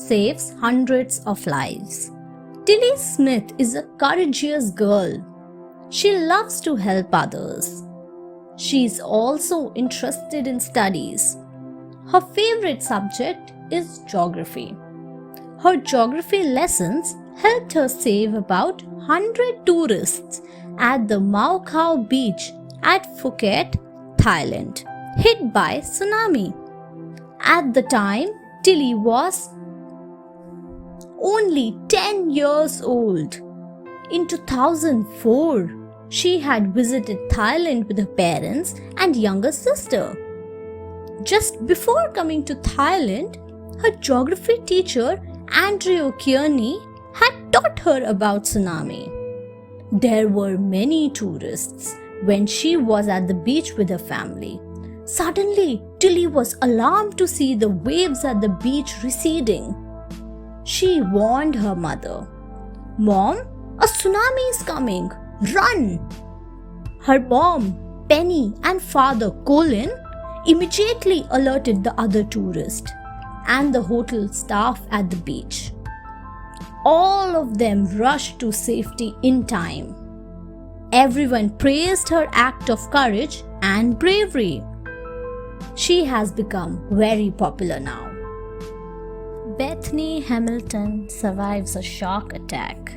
saves hundreds of lives. Tilly Smith is a courageous girl. She loves to help others. She is also interested in studies. Her favorite subject is geography. Her geography lessons helped her save about 100 tourists at the Mau Khao beach at Phuket, Thailand, hit by tsunami. At the time, Tilly was only 10 years old. In 2004, she had visited Thailand with her parents and younger sister. Just before coming to Thailand, her geography teacher, Andrew Kearney, had taught her about tsunami. There were many tourists when she was at the beach with her family. Suddenly, Tilly was alarmed to see the waves at the beach receding. She warned her mother, "Mom, a tsunami is coming. Run!" Her mom, Penny, and father, Colton, immediately alerted the other tourists and the hotel staff at the beach. All of them rushed to safety in time. Everyone praised her act of courage and bravery. She has become very popular now. Bethany Hamilton survives a shock attack.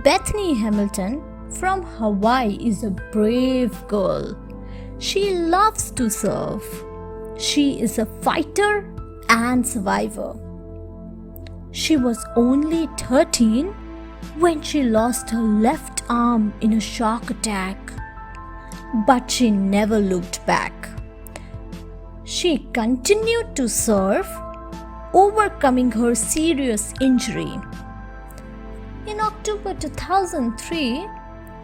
Bethany Hamilton from Hawaii is a brave girl. She loves to surf. She is a fighter and survivor. She was only 13 when she lost her left arm in a shock attack. But she never looked back. She continued to surf, overcoming her serious injury. In October 2003,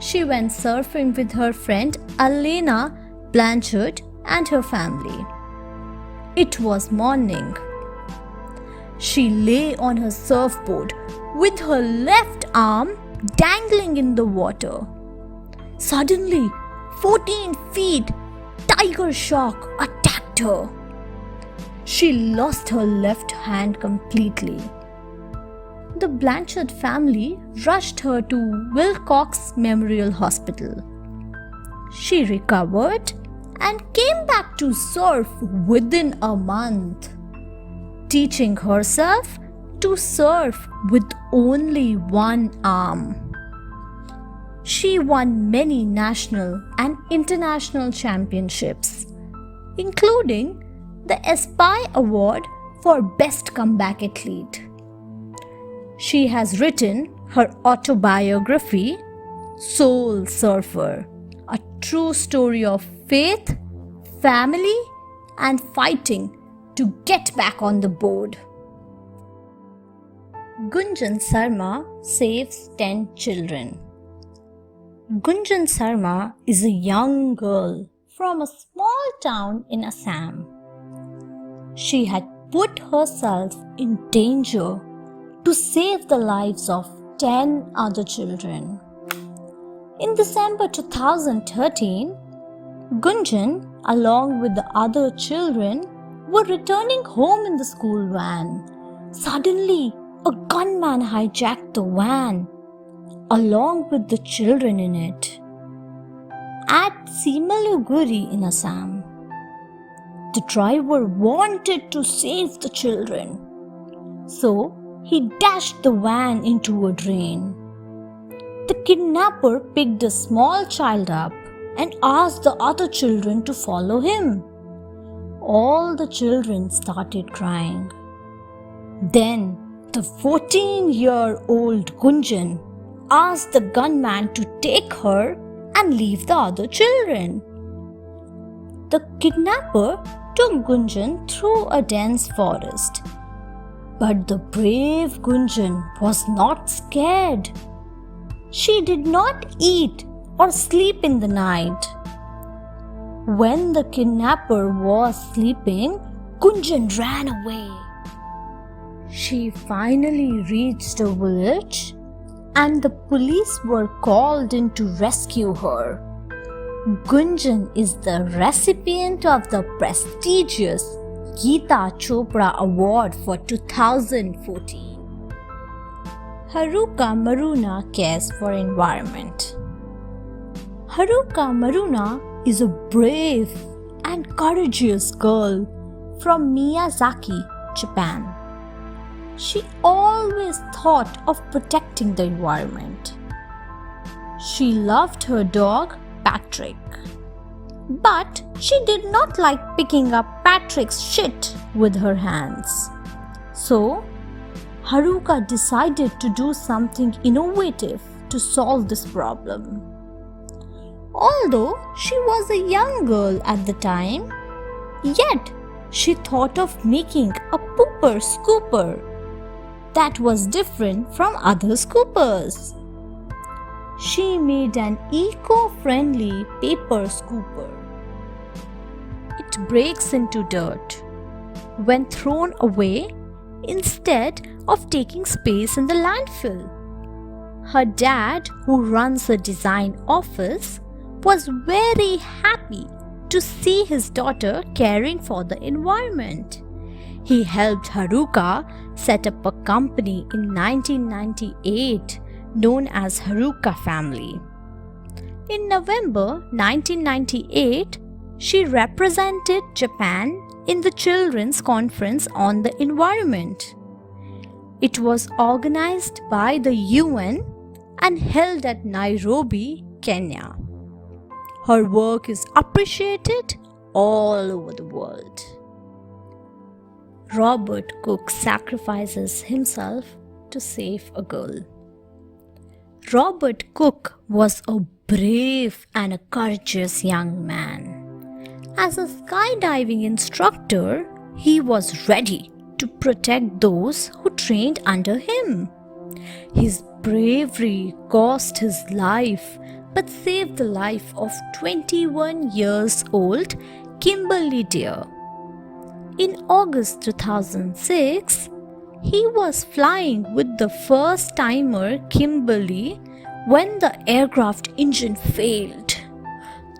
she went surfing with her friend Elena Blanchard and her family. It was morning. She lay on her surfboard with her left arm dangling in the water. Suddenly, 14 feet tiger shark attacked her. She lost her left hand completely. The Blanchard family rushed her to Wilcox Memorial Hospital. She recovered and came back to surf within a month, teaching herself to surf with only one arm. She won many national and international championships, including the Aspire Award for Best Comeback Athlete. She has written her autobiography, Soul Surfer, a true story of faith, family, and fighting to get back on the board. Gunjan Sarma saves 10 children. Gunjan Sarma is a young girl from a small town in Assam. She had put herself in danger to save the lives of 10 other children. In December 2013, Gunjan, along with the other children, were returning home in the school van. Suddenly, a gunman hijacked the van, along with the children in it, at Simaluguri in Assam. The driver wanted to save the children, so he dashed the van into a drain. The kidnapper picked a small child up and asked the other children to follow him. All the children started crying. Then the 14-year-old Gunjan asked the gunman to take her and leave the other children. The kidnapper took Gunjan through a dense forest. But the brave Gunjan was not scared. She did not eat or sleep in the night. When the kidnapper was sleeping, Gunjan ran away. She finally reached a village and the police were called in to rescue her. Gunjan is the recipient of the prestigious Geeta Chopra Award for 2014. Haruka Maruna cares for environment. Haruka Maruna is a brave and courageous girl from Miyazaki, Japan. She always thought of protecting the environment. She loved her dog, Patrick. But she did not like picking up Patrick's shit with her hands. So, Haruka decided to do something innovative to solve this problem. Although she was a young girl at the time, yet she thought of making a pooper scooper that was different from other scoopers. She made an eco-friendly paper scooper. It breaks into dirt when thrown away instead of taking space in the landfill. Her dad, who runs a design office, was very happy to see his daughter caring for the environment. He helped Haruka set up a company in 1998 known as Haruka Family. In November 1998, she represented Japan in the Children's Conference on the Environment. It was organized by the UN and held at Nairobi, Kenya. Her work is appreciated all over the world. Robert Cook sacrifices himself to save a girl. Robert Cook was a brave and a courageous young man. As a skydiving instructor, he was ready to protect those who trained under him. His bravery cost his life but saved the life of 21 years old Kimberly Deer. In August 2006, he was flying with the first-timer Kimberly when the aircraft engine failed.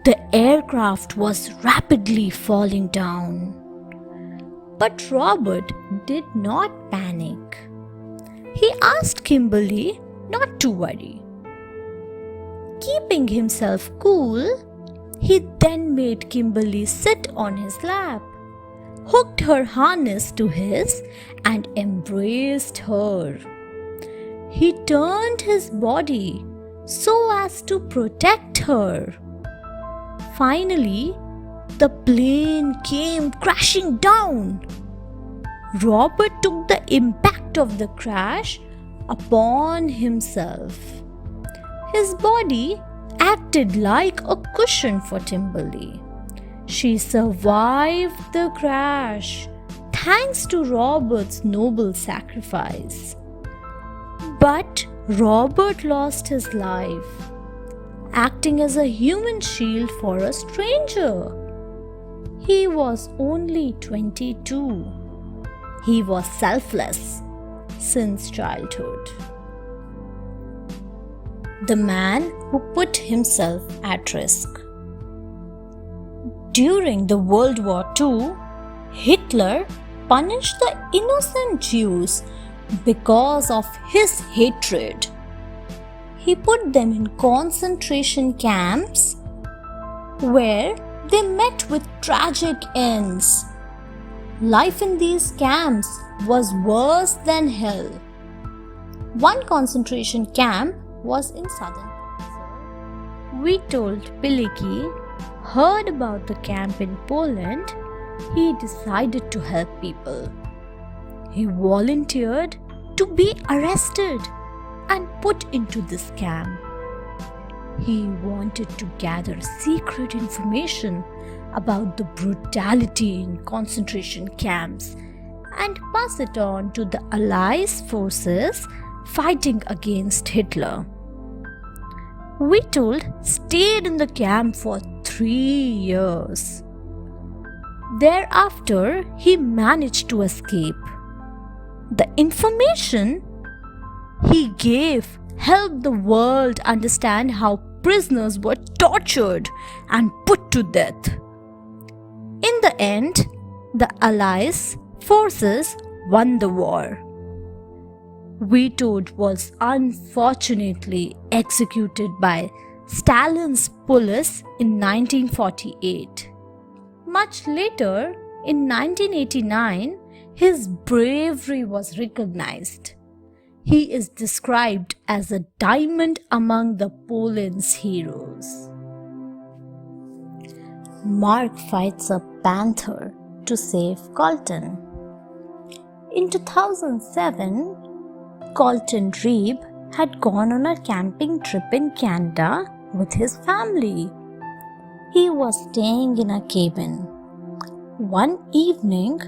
The aircraft was rapidly falling down. But Robert did not panic. He asked Kimberly not to worry. Keeping himself cool, he then made Kimberly sit on his lap, hooked her harness to his, and embraced her. He turned his body so as to protect her. Finally, the plane came crashing down. Robert took the impact of the crash upon himself. His body acted like a cushion for Kimberly. She survived the crash thanks to Robert's noble sacrifice. But Robert lost his life, acting as a human shield for a stranger. He was only 22. He was selfless since childhood. The man who put himself at risk. During the World War II, Hitler punished the innocent Jews because of his hatred. He put them in concentration camps where they met with tragic ends. Life in these camps was worse than hell. One concentration camp was in southern. We told Piliki heard about the camp in Poland. He decided to help people. He volunteered to be arrested and put into this camp. He wanted to gather secret information about the brutality in concentration camps and pass it on to the Allies forces fighting against Hitler. Witold stayed in the camp for 3 years. Thereafter, he managed to escape. The information he gave helped the world understand how prisoners were tortured and put to death. In the end, the Allies forces won the war. Vetoed was unfortunately executed by Stalin's police in 1948. Much later, in 1989, his bravery was recognized. He is described as a diamond among the Poland's heroes. Mark fights a panther to save Colton. In 2007, Colton Reeb had gone on a camping trip in Canada with his family. He was staying in a cabin. One evening,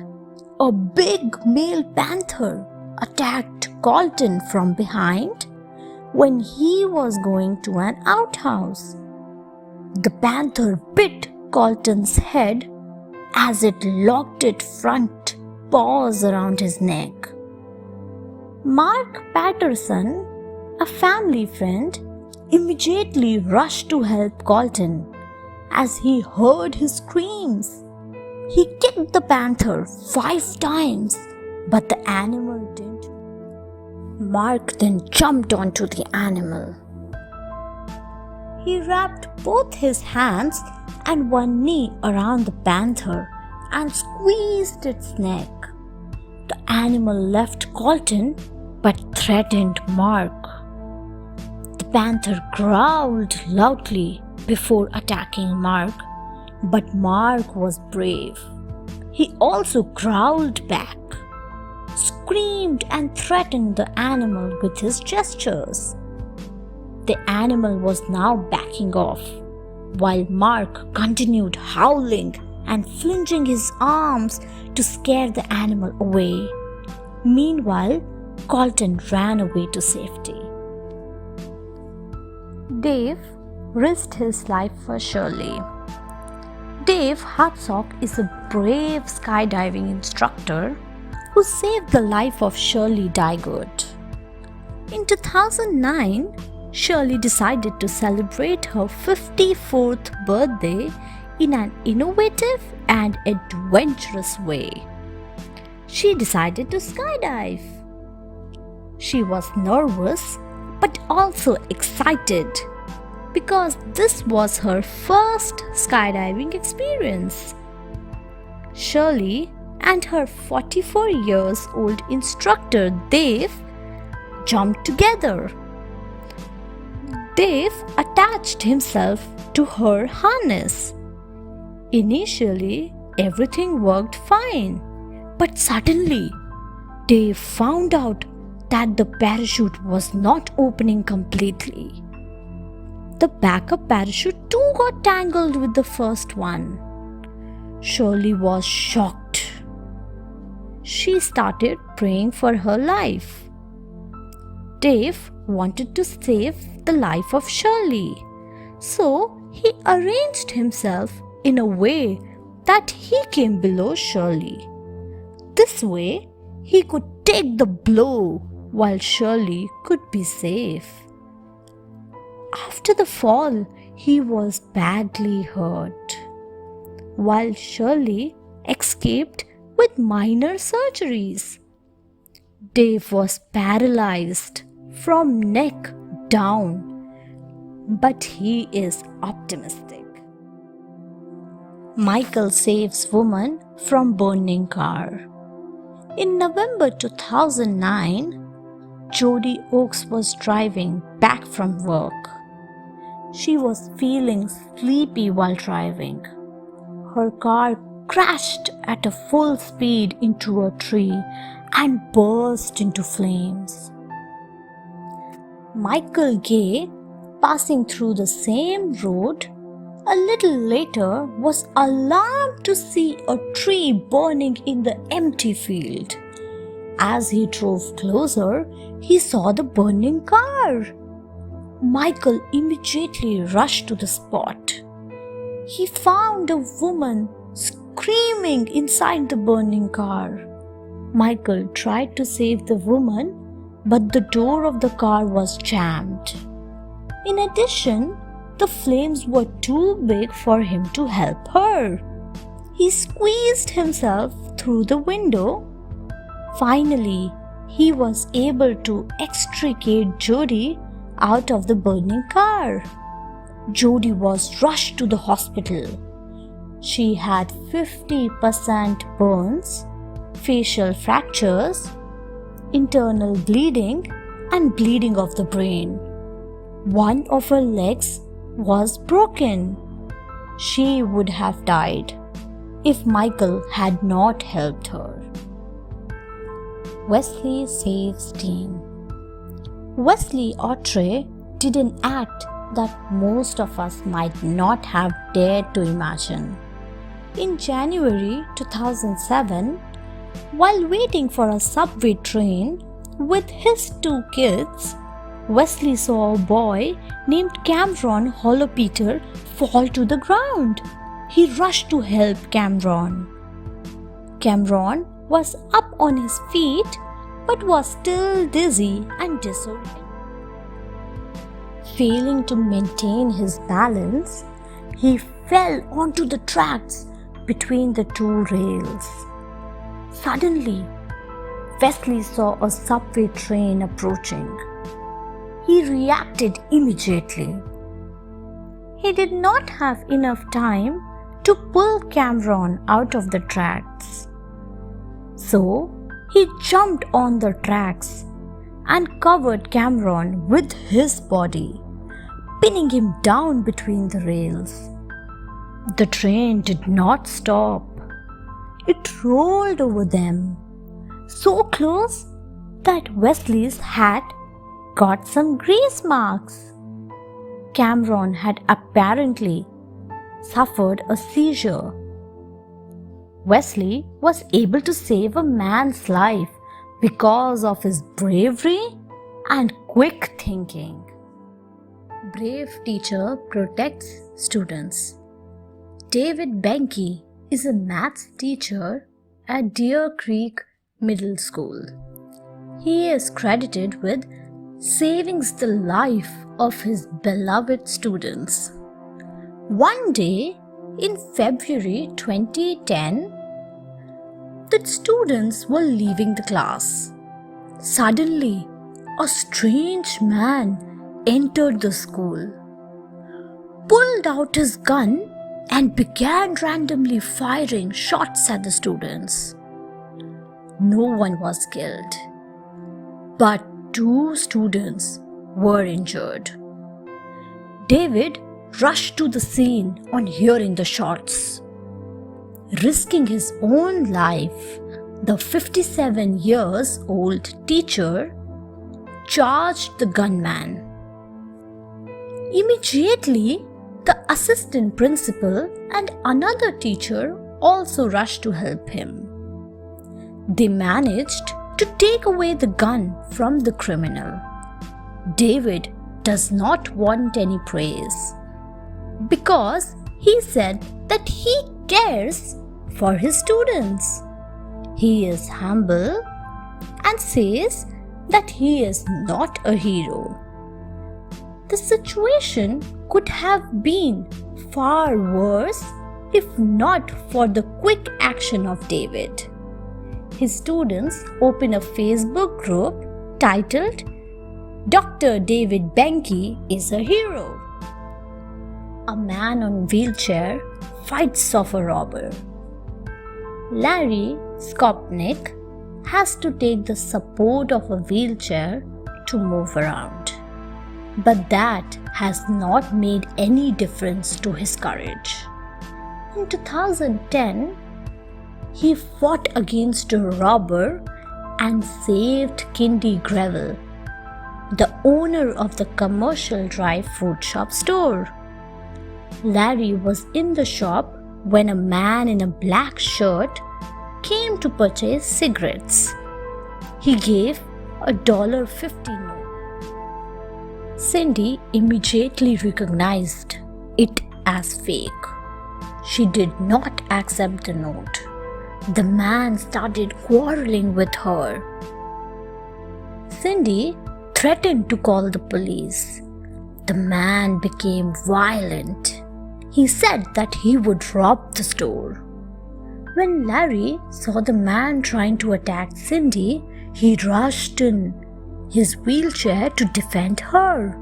a big male panther attacked Colton from behind when he was going to an outhouse. The panther bit Colton's head as it locked its front paws around his neck. Mark Patterson, a family friend, immediately rushed to help Colton as he heard his screams. He kicked the panther 5 times, but the animal didn't. Mark then jumped onto the animal. He wrapped both his hands and one knee around the panther and squeezed its neck. The animal left Colton but threatened Mark. The panther growled loudly before attacking Mark, but Mark was brave. He also growled back, screamed and threatened the animal with his gestures. The animal was now backing off, while Mark continued howling and flinging his arms to scare the animal away. Meanwhile, Colton ran away to safety. Dave risked his life for Shirley. Dave Hartsock is a brave skydiving instructor who saved the life of Shirley Dygood. In 2009, Shirley decided to celebrate her 54th birthday in an innovative and adventurous way. She decided to skydive. She was nervous but also excited because this was her first skydiving experience. Shirley and her 44-year-old instructor Dave jumped together. Dave attached himself to her harness. Initially, everything worked fine, but suddenly, Dave found out that the parachute was not opening completely. The backup parachute too got tangled with the first one. Shirley was shocked. She started praying for her life. Dave wanted to save the life of Shirley, so he arranged himself in a way that he came below Shirley. This way, he could take the blow while Shirley could be safe. After the fall, he was badly hurt, while Shirley escaped with minor surgeries. Dave was paralyzed from neck down, but he is optimistic. Michael saves woman from burning car. In November 2009, Jody Oakes was driving back from work. She was feeling sleepy while driving. Her car crashed at a full speed into a tree and burst into flames. Michael Gay, passing through the same road, a little later was alarmed to see a tree burning in the empty field. As he drove closer, he saw the burning car. Michael immediately rushed to the spot. He found a woman screaming inside the burning car. Michael tried to save the woman, but the door of the car was jammed. In addition, the flames were too big for him to help her. He squeezed himself through the window. Finally, he was able to extricate Jody out of the burning car. Jody was rushed to the hospital. She had 50% burns, facial fractures, internal bleeding, and bleeding of the brain. One of her legs was broken. She would have died if Michael had not helped her. Wesley saves team. Wesley Autry did an act that most of us might not have dared to imagine. In January 2007, while waiting for a subway train with his 2 kids, Wesley saw a boy named Cameron Holopeter fall to the ground. He rushed to help Cameron. Cameron was up on his feet but was still dizzy and disoriented. Failing to maintain his balance, he fell onto the tracks between the 2 rails. Suddenly, Wesley saw a subway train approaching. He reacted immediately. He did not have enough time to pull Cameron out of the tracks. So, he jumped on the tracks and covered Cameron with his body, pinning him down between the rails. The train did not stop. It rolled over them, so close that Wesley's hat got some grease marks. Cameron had apparently suffered a seizure. Wesley was able to save a man's life because of his bravery and quick thinking. Brave teacher protects students. David Benke is a maths teacher at Deer Creek Middle School. He is credited with saving the life of his beloved students. One day in February 2010, the students were leaving the class. Suddenly, a strange man entered the school, pulled out his gun, and began randomly firing shots at the students. No one was killed, but 2 students were injured. David rushed to the scene on hearing the shots. Risking his own life, the 57-year-old teacher charged the gunman. Immediately, the assistant principal and another teacher also rushed to help him. They managed to take away the gun from the criminal. David does not want any praise because he said that he cares for his students. He is humble and says that he is not a hero. The situation could have been far worse if not for the quick action of David. His students opened a Facebook group titled Dr. David Benke is a Hero. A man on wheelchair fights off a robber. Larry Skopnik has to take the support of a wheelchair to move around. But that has not made any difference to his courage. In 2010, he fought against a robber and saved Kindy Gravel, the owner of the commercial dry food shop store. Larry was in the shop when a man in a black shirt came to purchase cigarettes. He gave a $1.50 note. Cindy immediately recognized it as fake. She did not accept the note. The man started quarreling with her. Cindy threatened to call the police. The man became violent. He said that he would rob the store. When Larry saw the man trying to attack Cindy, he rushed in his wheelchair to defend her.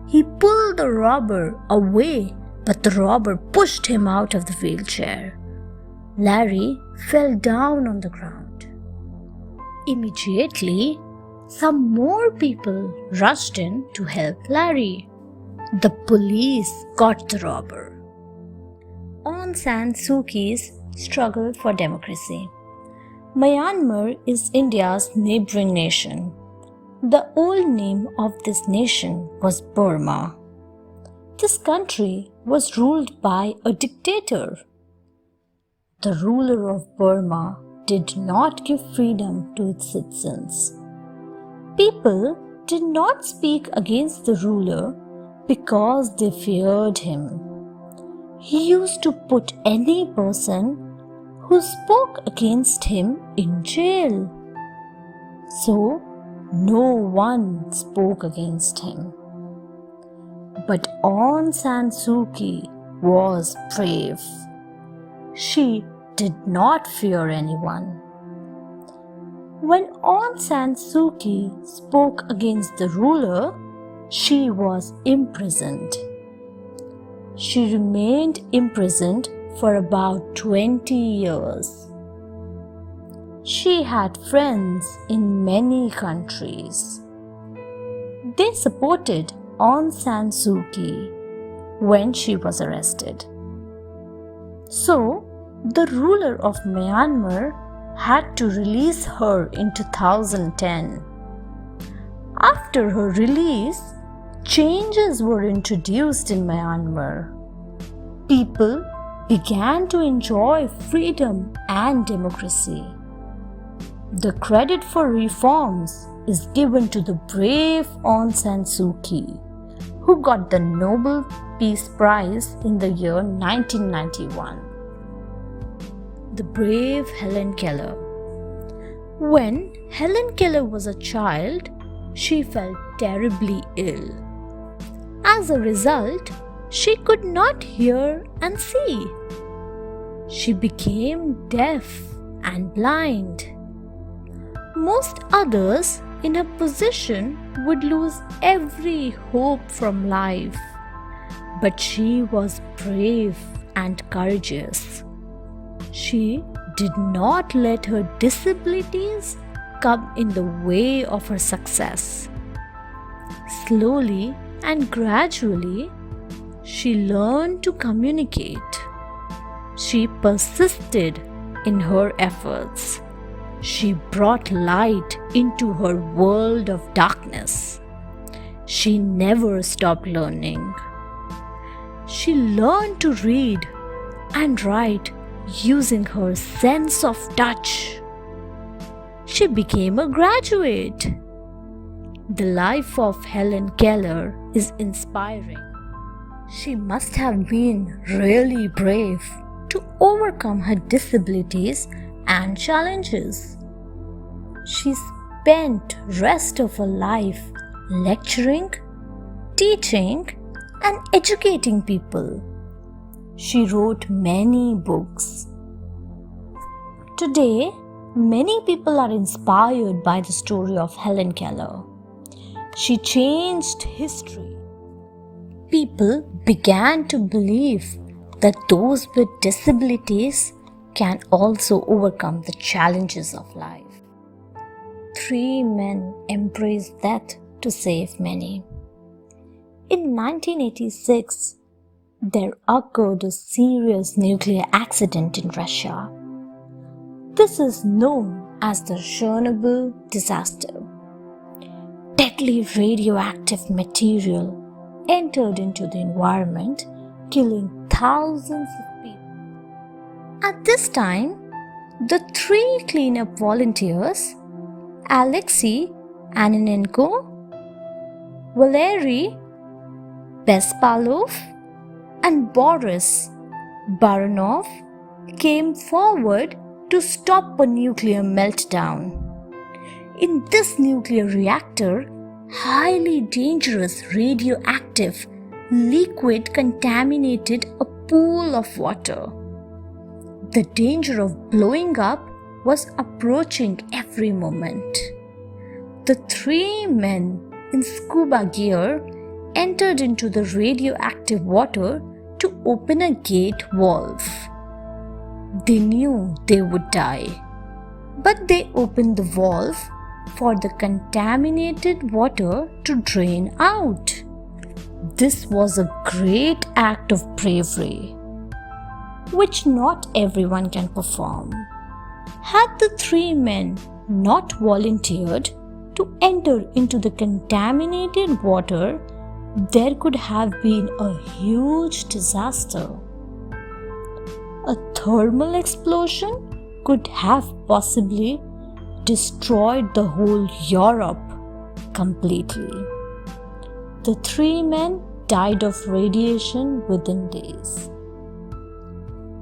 He pulled the robber away, but the robber pushed him out of the wheelchair. Larry fell down on the ground. Immediately, some more people rushed in to help Larry. The police caught the robber. Aung San Suu Kyi's struggle for democracy. Myanmar is India's neighboring nation. The old name of this nation was Burma. This country was ruled by a dictator. The ruler of Burma did not give freedom to its citizens. People did not speak against the ruler because they feared him. He used to put any person who spoke against him in jail. So, no one spoke against him. But Aung San Suu Kyi was brave. She did not fear anyone. When Aung San Suu Kyi spoke against the ruler, she was imprisoned. She remained imprisoned for about 20 years. She had friends in many countries. They supported Aung San Suu Kyi when she was arrested. So, the ruler of Myanmar had to release her in 2010. After her release, changes were introduced in Myanmar. People began to enjoy freedom and democracy. The credit for reforms is given to the brave Aung San Suu Kyi, who got the Nobel Peace Prize in the year 1991. The brave Helen Keller. When Helen Keller was a child, she felt terribly ill. As a result, she could not hear and see. She became deaf and blind. Most others in her position would lose every hope from life. But she was brave and courageous. She did not let her disabilities come in the way of her success. Slowly and gradually, she learned to communicate. She persisted in her efforts. She brought light into her world of darkness. She never stopped learning. She learned to read and write using her sense of touch. She became a graduate. The life of Helen Keller is inspiring. She must have been really brave to overcome her disabilities and challenges. She spent rest of her life lecturing, teaching, and educating people. She wrote many books. Today, many people are inspired by the story of Helen Keller. She changed history. People began to believe that those with disabilities can also overcome the challenges of life. 3 men embraced death to save many. In 1986, there occurred a serious nuclear accident in Russia. This is known as the Chernobyl disaster. Deadly radioactive material entered into the environment, killing thousands of people. At this time, the 3 cleanup volunteers, Alexei Ananenko, Valery Bespalov, and Boris Baranov, came forward to stop a nuclear meltdown. In this nuclear reactor, highly dangerous radioactive liquid contaminated a pool of water. The danger of blowing up was approaching every moment. The three men in scuba gear entered into the radioactive water to open a gate valve. They knew they would die, but they opened the valve for the contaminated water to drain out. This was a great act of bravery, which not everyone can perform. Had the three men not volunteered to enter into the contaminated water, there could have been a huge disaster. A thermal explosion could have possibly destroyed the whole Europe completely. The three men died of radiation within days.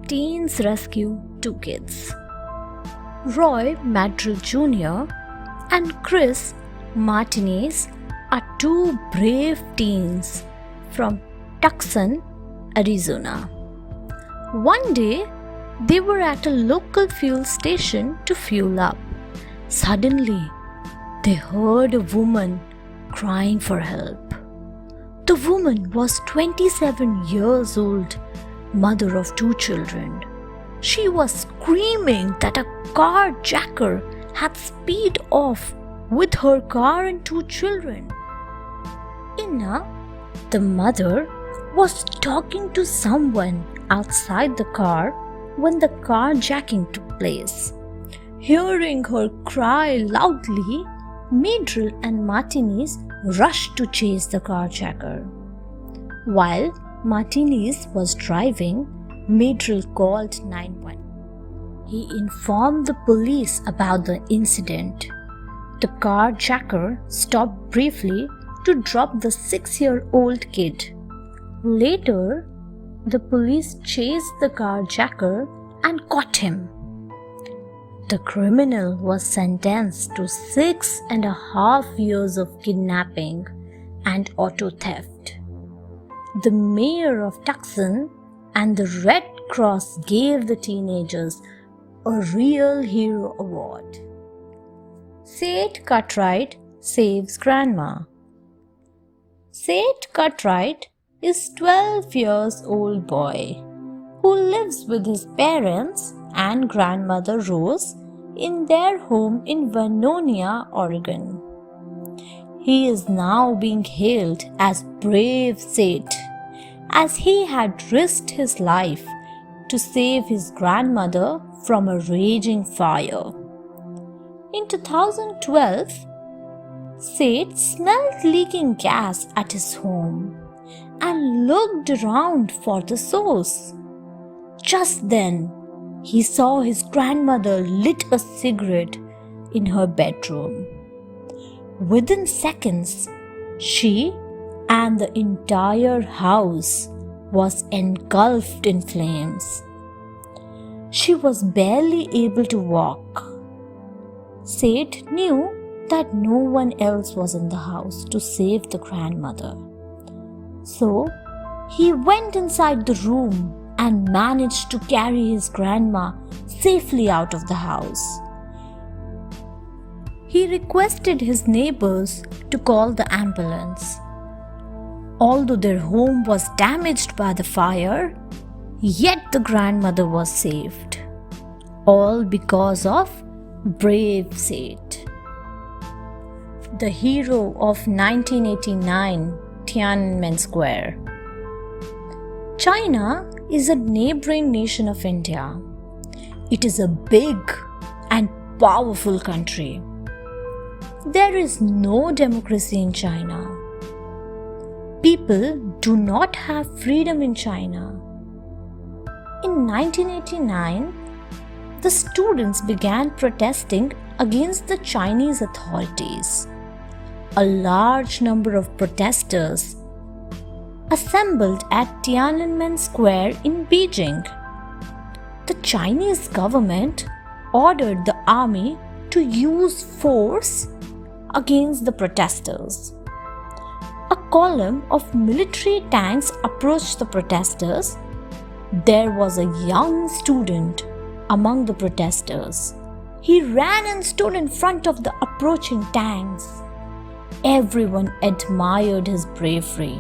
Teens rescue two kids. Roy Madrill Jr. and Chris Martinez are two brave teens from Tucson, Arizona. One day, they were at a local fuel station to fuel up. Suddenly, they heard a woman crying for help. The woman was 27 years old, mother of two children. She was screaming that a carjacker had speed off with her car and two children. Inna, the mother, was talking to someone outside the car when the carjacking took place. Hearing her cry loudly, Madrill and Martinez rushed to chase the carjacker. While Martinez was driving, Madrill called 911. He informed the police about the incident. The carjacker stopped briefly to drop the 6-year-old kid. Later, the police chased the carjacker and caught him. The criminal was sentenced to 6.5 years of kidnapping and auto theft. The mayor of Tucson and the Red Cross gave the teenagers a Real Hero Award. Seth Cartwright saves grandma. Seth Cartwright is 12 years old boy who lives with his parents and grandmother Rose in their home in Vernonia, Oregon. He is now being hailed as Brave Seth, as he had risked his life to save his grandmother from a raging fire. In 2012, Seth smelled leaking gas at his home and looked around for the source. Just then, he saw his grandmother lit a cigarette in her bedroom. Within seconds, she and the entire house was engulfed in flames. She was barely able to walk. Seth knew that no one else was in the house to save the grandmother. So, he went inside the room and managed to carry his grandma safely out of the house. He requested his neighbors to call the ambulance. Although their home was damaged by the fire, yet the grandmother was saved. All because of Brave Seth. The hero of 1989 Tiananmen Square. China is a neighboring nation of India. It is a big and powerful country. There is no democracy in China. People do not have freedom in China. In 1989, the students began protesting against the Chinese authorities. A large number of protesters assembled at Tiananmen Square in Beijing. The Chinese government ordered the army to use force against the protesters. A column of military tanks approached the protesters. There was a young student among the protesters. He ran and stood in front of the approaching tanks. Everyone admired his bravery,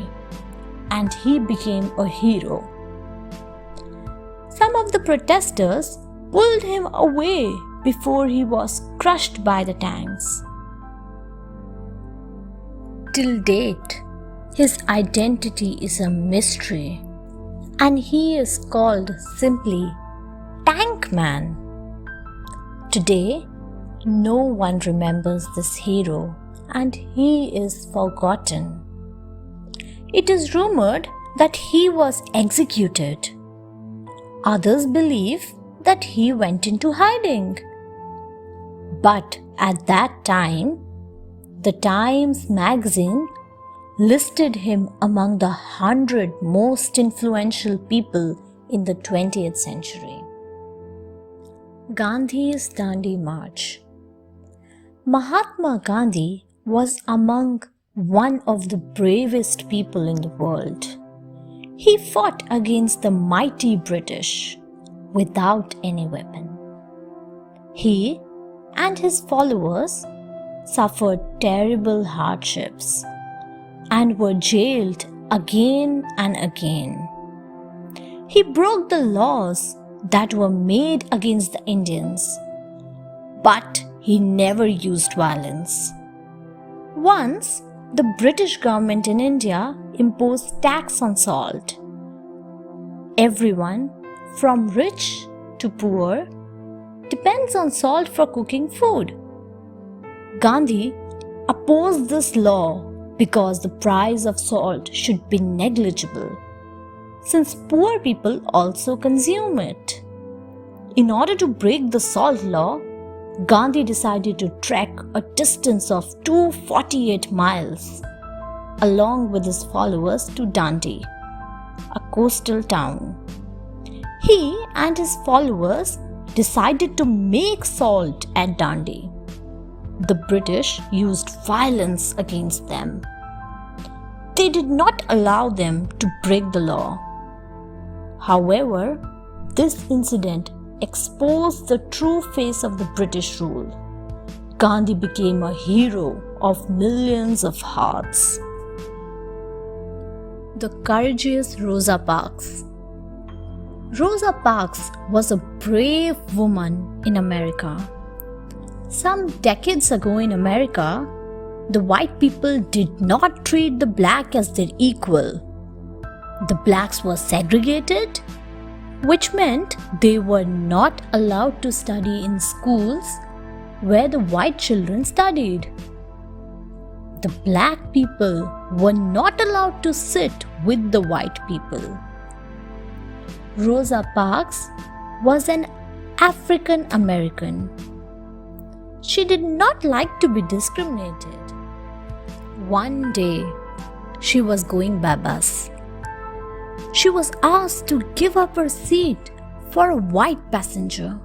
and he became a hero. Some of the protesters pulled him away before he was crushed by the tanks. Till date, his identity is a mystery, and he is called simply Tank Man. Today, no one remembers this hero, and he is forgotten. It is rumored that he was executed. Others believe that he went into hiding. But at that time, the Times magazine listed him among the 100 most influential people in the 20th century. Gandhi's Dandi March. Mahatma Gandhi was among one of the bravest people in the world. He fought against the mighty British without any weapon. He and his followers suffered terrible hardships and were jailed again and again. He broke the laws that were made against the Indians, but he never used violence. Once, the British government in India imposed tax on salt. Everyone, from rich to poor, depends on salt for cooking food. Gandhi opposed this law because the price of salt should be negligible, since poor people also consume it. In order to break the salt law, Gandhi decided to trek a distance of 248 miles along with his followers to Dandi, a coastal town. He and his followers decided to make salt at Dandi. The British used violence against them. They did not allow them to break the law. However, this incident exposed the true face of the British rule. Gandhi became a hero of millions of hearts. The courageous Rosa Parks. Rosa Parks was a brave woman in America. Some decades ago in America, the white people did not treat the black as their equal. The blacks were segregated, which meant they were not allowed to study in schools where the white children studied. The black people were not allowed to sit with the white people. Rosa Parks was an African American. She did not like to be discriminated. One day, she was going by bus. She was asked to give up her seat for a white passenger.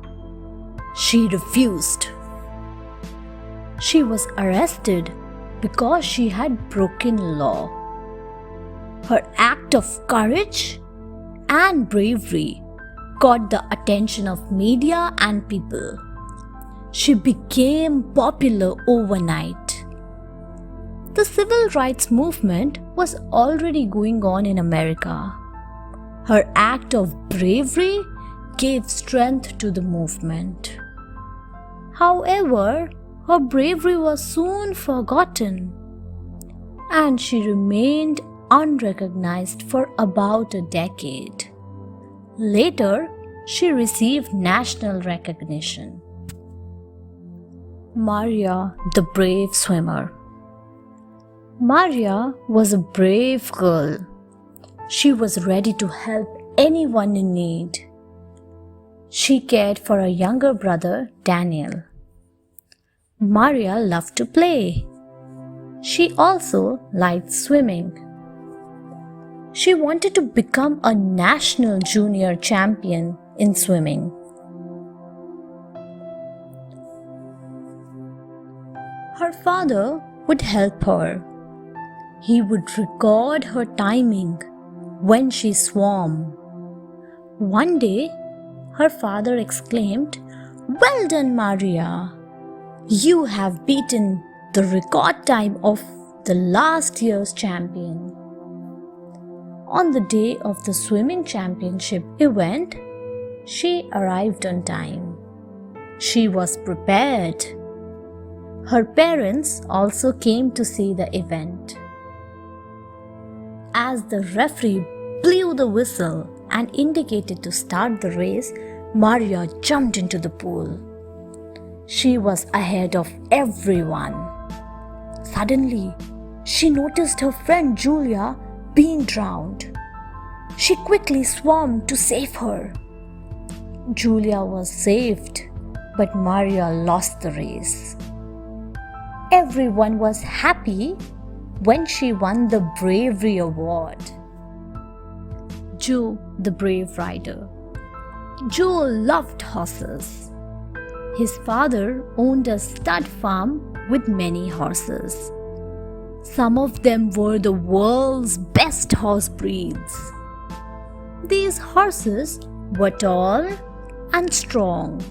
She refused. She was arrested because she had broken law. Her act of courage and bravery caught the attention of media and people. She became popular overnight. The civil rights movement was already going on in America. Her act of bravery gave strength to the movement. However, her bravery was soon forgotten, and she remained unrecognized for about a decade. Later, she received national recognition. Maria, the brave swimmer. Maria was a brave girl. She was ready to help anyone in need. She cared for her younger brother, Daniel. Maria loved to play. She also liked swimming. She wanted to become a national junior champion in swimming. Her father would help her. He would record her timing when she swam. One day, her father exclaimed, "Well done, Maria! You have beaten the record time of the last year's champion." On the day of the swimming championship event, she arrived on time. She was prepared. Her parents also came to see the event. As the referee blew the whistle and indicated to start the race, Maria jumped into the pool. She was ahead of everyone. Suddenly, she noticed her friend Julia being drowned. She quickly swam to save her. Julia was saved, but Maria lost the race. Everyone was happy when she won the Bravery Award. Joe, the brave rider. Joe loved horses. His father owned a stud farm with many horses. Some of them were the world's best horse breeds. These horses were tall and strong.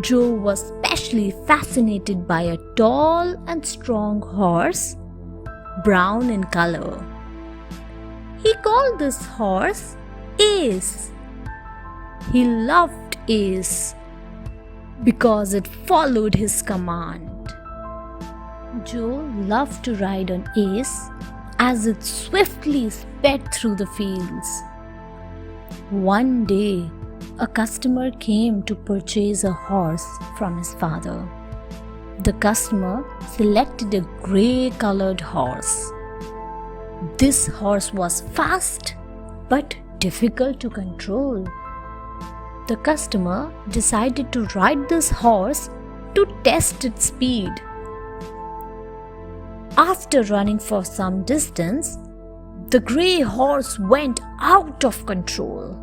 Joe was especially fascinated by a tall and strong horse, brown in color. He called this horse Ace. He loved Ace because it followed his command. Joe loved to ride on Ace as it swiftly sped through the fields. One day, a customer came to purchase a horse from his father. The customer selected a grey-colored horse. This horse was fast but difficult to control. The customer decided to ride this horse to test its speed. After running for some distance, the grey horse went out of control.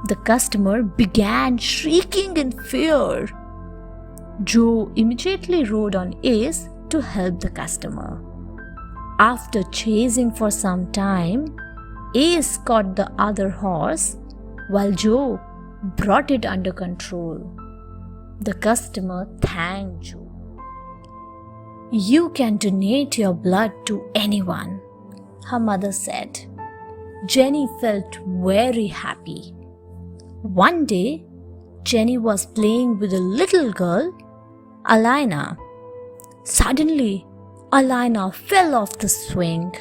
The customer began shrieking in fear. Joe immediately rode on Ace to help the customer. After chasing for some time, Ace caught the other horse while Joe brought it under control. The customer thanked Joe. "You can donate your blood to anyone," her mother said. Jenny felt very happy. One day, Jenny was playing with a little girl, Alina. Suddenly, Alina fell off the swing.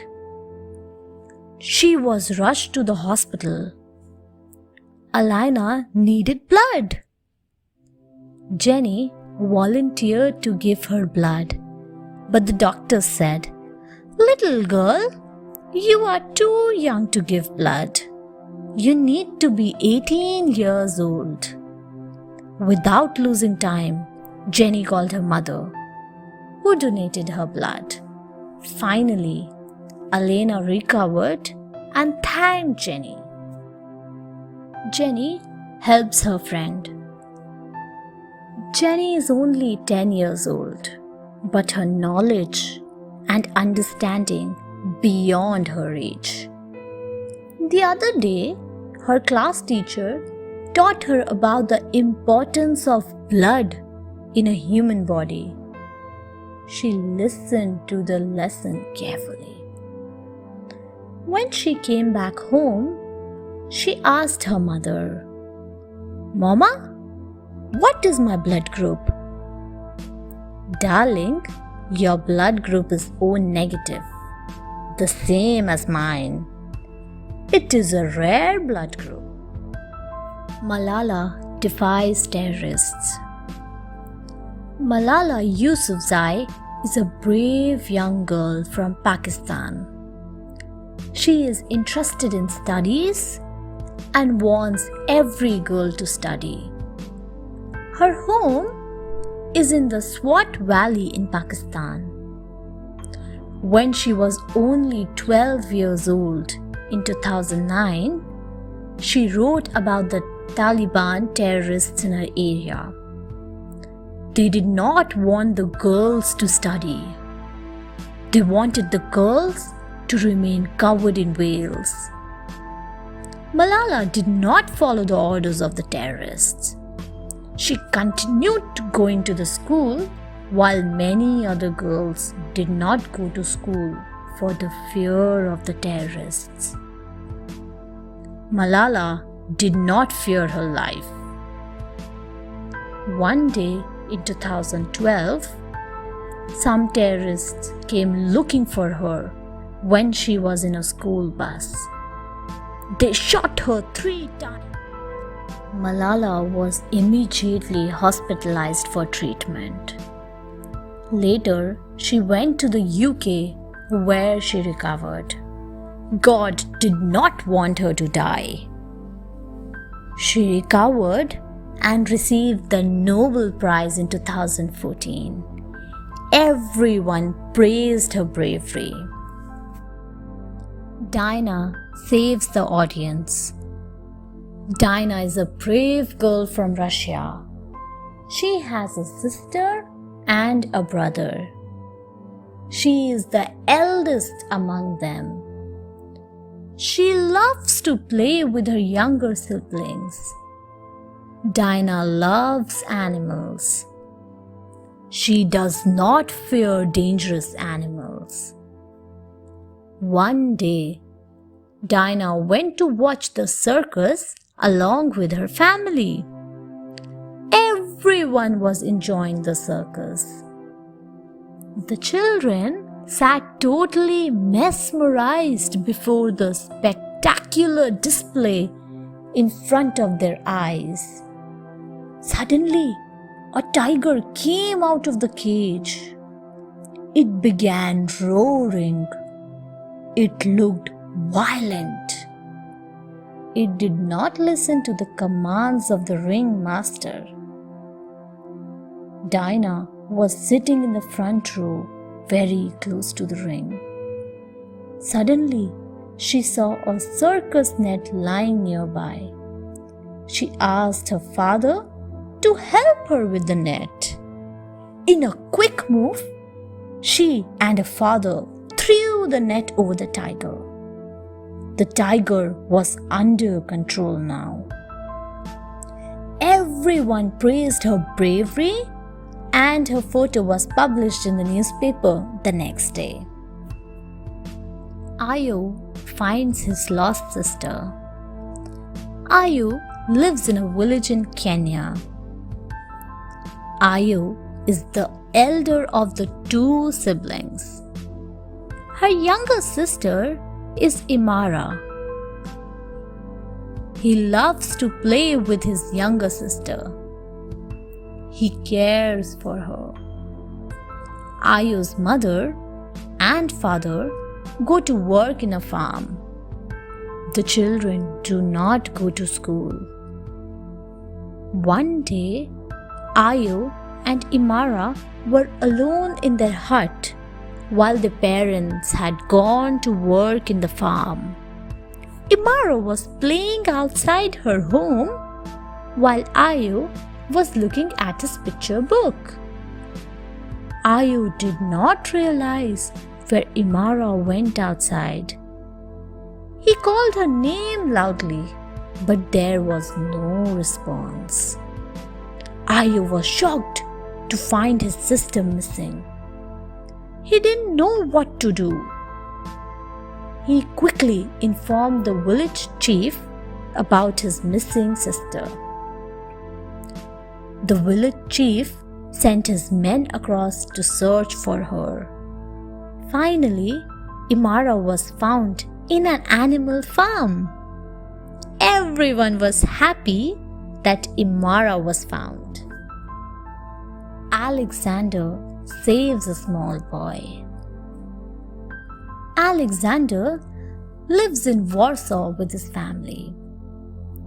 She was rushed to the hospital. Alina needed blood. Jenny volunteered to give her blood, but the doctor said, "Little girl, you are too young to give blood. You need to be 18 years old." Without losing time, Jenny called her mother, who donated her blood. Finally, Alina recovered and thanked Jenny. Jenny helps her friend. Jenny is only 10 years old, but her knowledge and understanding beyond her age. The other day, her class teacher taught her about the importance of blood in a human body. She listened to the lesson carefully. When she came back home, she asked her mother, "Mama, what is my blood group?" "Darling, your blood group is O negative, the same as mine. It is a rare blood group." Malala defies terrorists. Malala Yousafzai is a brave young girl from Pakistan. She is interested in studies and wants every girl to study. Her home is in the Swat Valley in Pakistan. When she was only 12 years old in 2009, she wrote about the Taliban terrorists in her area. They did not want the girls to study. They wanted the girls to remain covered in veils. Malala did not follow the orders of the terrorists. She continued going to the school while many other girls did not go to school for the fear of the terrorists. Malala did not fear her life. One day in 2012, some terrorists came looking for her when she was in a school bus. They shot her 3 times. Malala was immediately hospitalized for treatment. Later, she went to the UK where she recovered. God did not want her to die. She recovered and received the Nobel Prize in 2014. Everyone praised her bravery. Dinah saves the audience. Dinah is a brave girl from Russia. She has a sister and a brother. She is the eldest among them. She loves to play with her younger siblings. Dinah loves animals. She does not fear dangerous animals. One day, Dinah went to watch the circus along with her family. Everyone was enjoying the circus. The children sat totally mesmerized before the spectacular display in front of their eyes. Suddenly, a tiger came out of the cage. It began roaring. It looked violent. It did not listen to the commands of the ringmaster. Dinah was sitting in the front row, very close to the ring. Suddenly, she saw a circus net lying nearby. She asked her father to help her with the net. In a quick move, she and her father threw the net over the tiger. The tiger was under control now. Everyone praised her bravery, and her photo was published in the newspaper the next day. Ayu finds his lost sister. Ayu lives in a village in Kenya. Ayu is the elder of the 2 siblings. Her younger sister is Imara. He loves to play with his younger sister. He cares for her. Ayu's mother and father go to work in a farm. The children do not go to school. One day, Ayu and Imara were alone in their hut while the parents had gone to work in the farm. Imara was playing outside her home while Ayu was looking at his picture book. Ayu did not realize where Imara went outside. He called her name loudly, but there was no response. Ayu was shocked to find his sister missing. He didn't know what to do. He quickly informed the village chief about his missing sister. The village chief sent his men across to search for her. Finally, Imara was found in an animal farm. Everyone was happy that Imara was found. Alexander saves a small boy. Alexander lives in Warsaw with his family.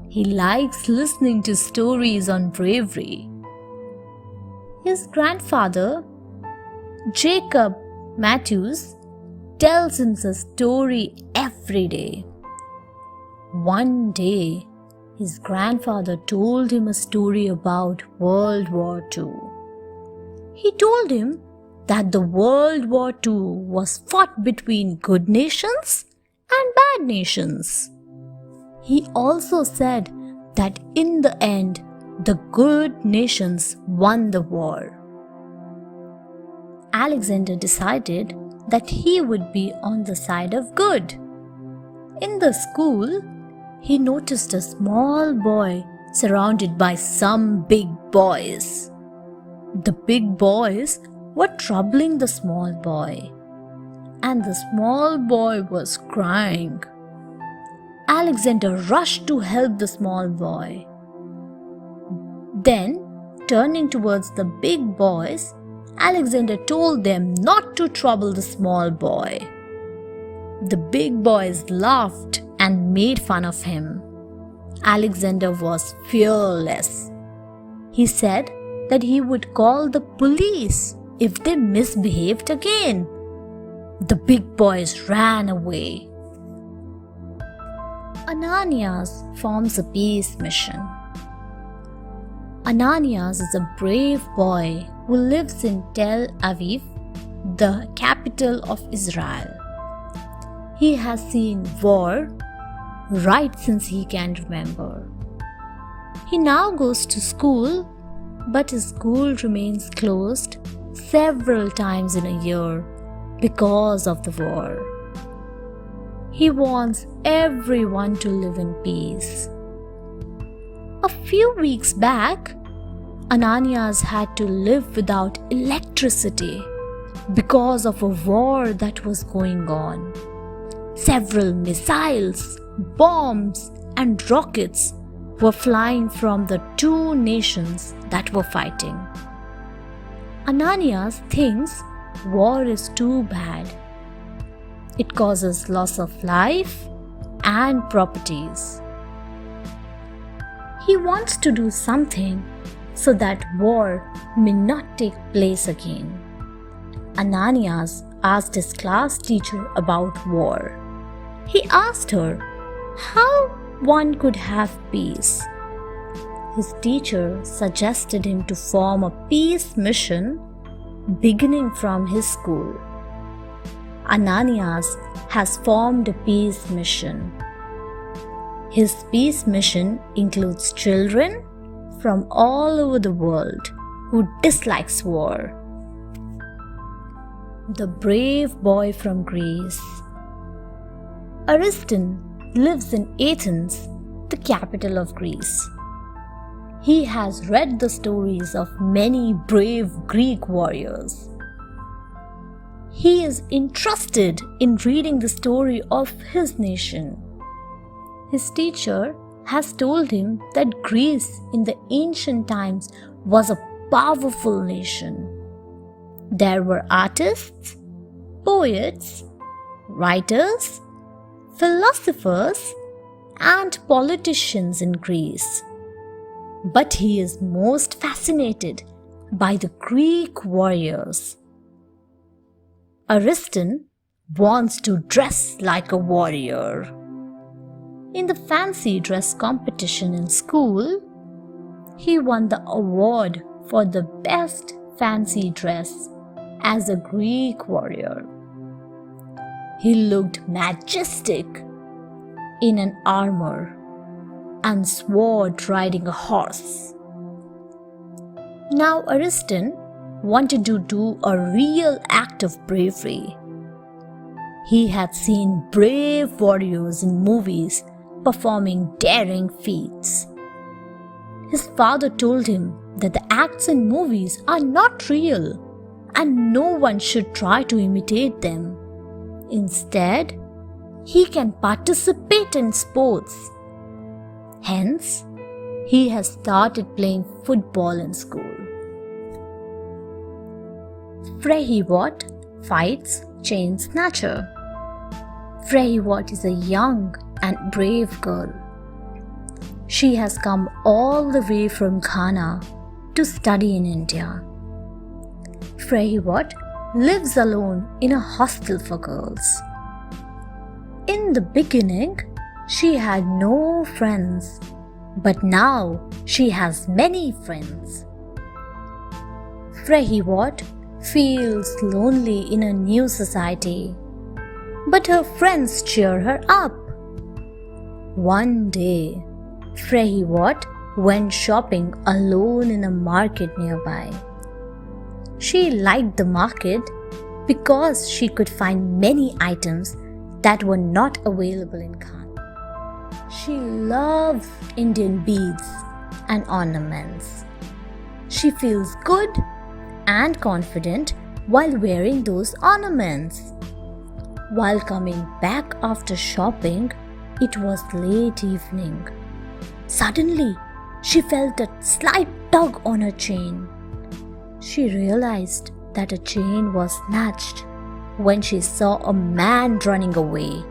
He likes listening to stories on bravery. His grandfather, Jacob Matthews, tells him a story every day. One day, his grandfather told him a story about World War II. He told him that the World War II was fought between good nations and bad nations. He also said that in the end, the good nations won the war. Alexander decided that he would be on the side of good. In the school, he noticed a small boy surrounded by some big boys. The big boys were troubling the small boy, and the small boy was crying. Alexander rushed to help the small boy. Then, turning towards the big boys, Alexander told them not to trouble the small boy. The big boys laughed and made fun of him. Alexander was fearless. He said that he would call the police if they misbehaved again. The big boys ran away. Ananyas forms a peace mission. Ananyas is a brave boy who lives in Tel Aviv, the capital of Israel. He has seen war right since he can remember. He now goes to school, but his school remains closed several times in a year because of the war. He wants everyone to live in peace. A few weeks back, Ananyas had to live without electricity because of a war that was going on. Several missiles, bombs, and rockets were flying from the two nations that were fighting. Ananyas thinks war is too bad. It causes loss of life and properties. He wants to do something so that war may not take place again. Ananyas asked his class teacher about war. He asked her how one could have peace. His teacher suggested him to form a peace mission beginning from his school. Ananyas has formed a peace mission. His peace mission includes children from all over the world who dislikes war. The brave boy from Greece. Ariston lives in Athens, the capital of Greece. He has read the stories of many brave Greek warriors. He is interested in reading the story of his nation. His teacher has told him that Greece in the ancient times was a powerful nation. There were artists, poets, writers, philosophers, and politicians in Greece. But he is most fascinated by the Greek warriors. Ariston wants to dress like a warrior. In the fancy dress competition in school, he won the award for the best fancy dress as a Greek warrior. He looked majestic in an armor and sword riding a horse. Now Ariston wanted to do a real act of bravery. He had seen brave warriors in movies performing daring feats. His father told him that the acts in movies are not real and no one should try to imitate them. Instead, he can participate in sports. Hence, he has started playing football in school. Freyji fights Chain Snatcher. Freyji is a young and brave girl. She has come all the way from Ghana to study in India. Freyji lives alone in a hostel for girls. In the beginning, she had no friends, but now she has many friends. Freyji feels lonely in a new society, but her friends cheer her up. One day, Freyji went shopping alone in a market nearby. She liked the market because she could find many items that were not available in Khan. She loves Indian beads and ornaments. She feels good and confident while wearing those ornaments. While coming back after shopping, it was late evening. Suddenly, she felt a slight tug on her chain. She realized that her chain was snatched when she saw a man running away.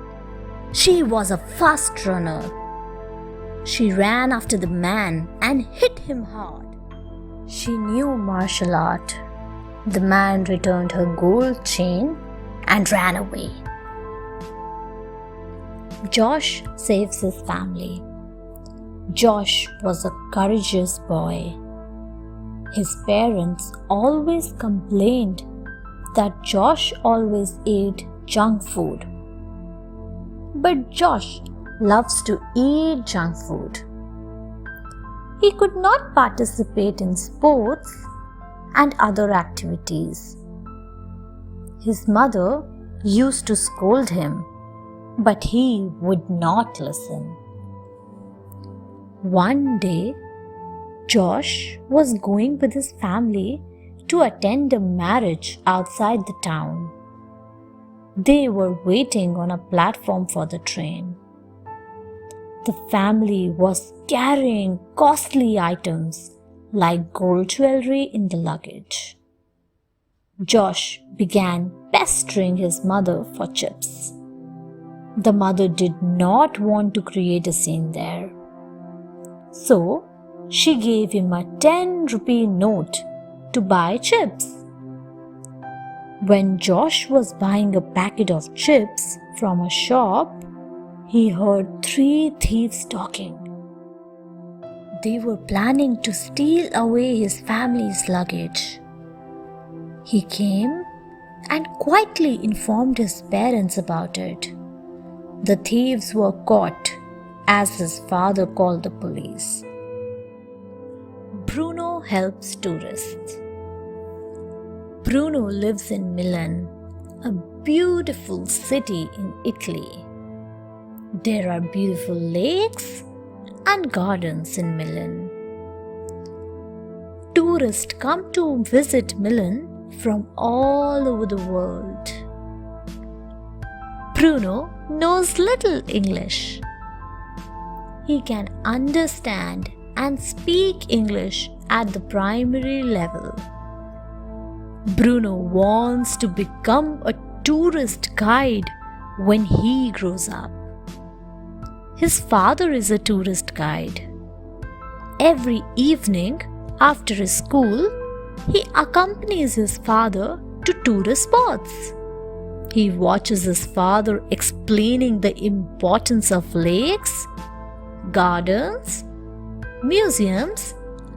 She was a fast runner. She ran after the man and hit him hard. She knew martial art. The man returned her gold chain and ran away. Josh saves his family. Josh was a courageous boy. His parents always complained that Josh always ate junk food. But Josh loves to eat junk food. He could not participate in sports and other activities. His mother used to scold him, but he would not listen. One day, Josh was going with his family to attend a marriage outside the town. They were waiting on a platform for the train. The family was carrying costly items like gold jewelry in the luggage. Josh began pestering his mother for chips. The mother did not want to create a scene there. So, she gave him a 10-rupee note to buy chips. When Josh was buying a packet of chips from a shop, he heard 3 thieves talking. They were planning to steal away his family's luggage. He came and quietly informed his parents about it. The thieves were caught as his father called the police. Bruno helps tourists. Bruno lives in Milan, a beautiful city in Italy. There are beautiful lakes and gardens in Milan. Tourists come to visit Milan from all over the world. Bruno knows little English. He can understand and speak English at the primary level. Bruno wants to become a tourist guide when he grows up. His father is a tourist guide. Every evening after his school, he accompanies his father to tourist spots. He watches his father explaining the importance of lakes, gardens, museums,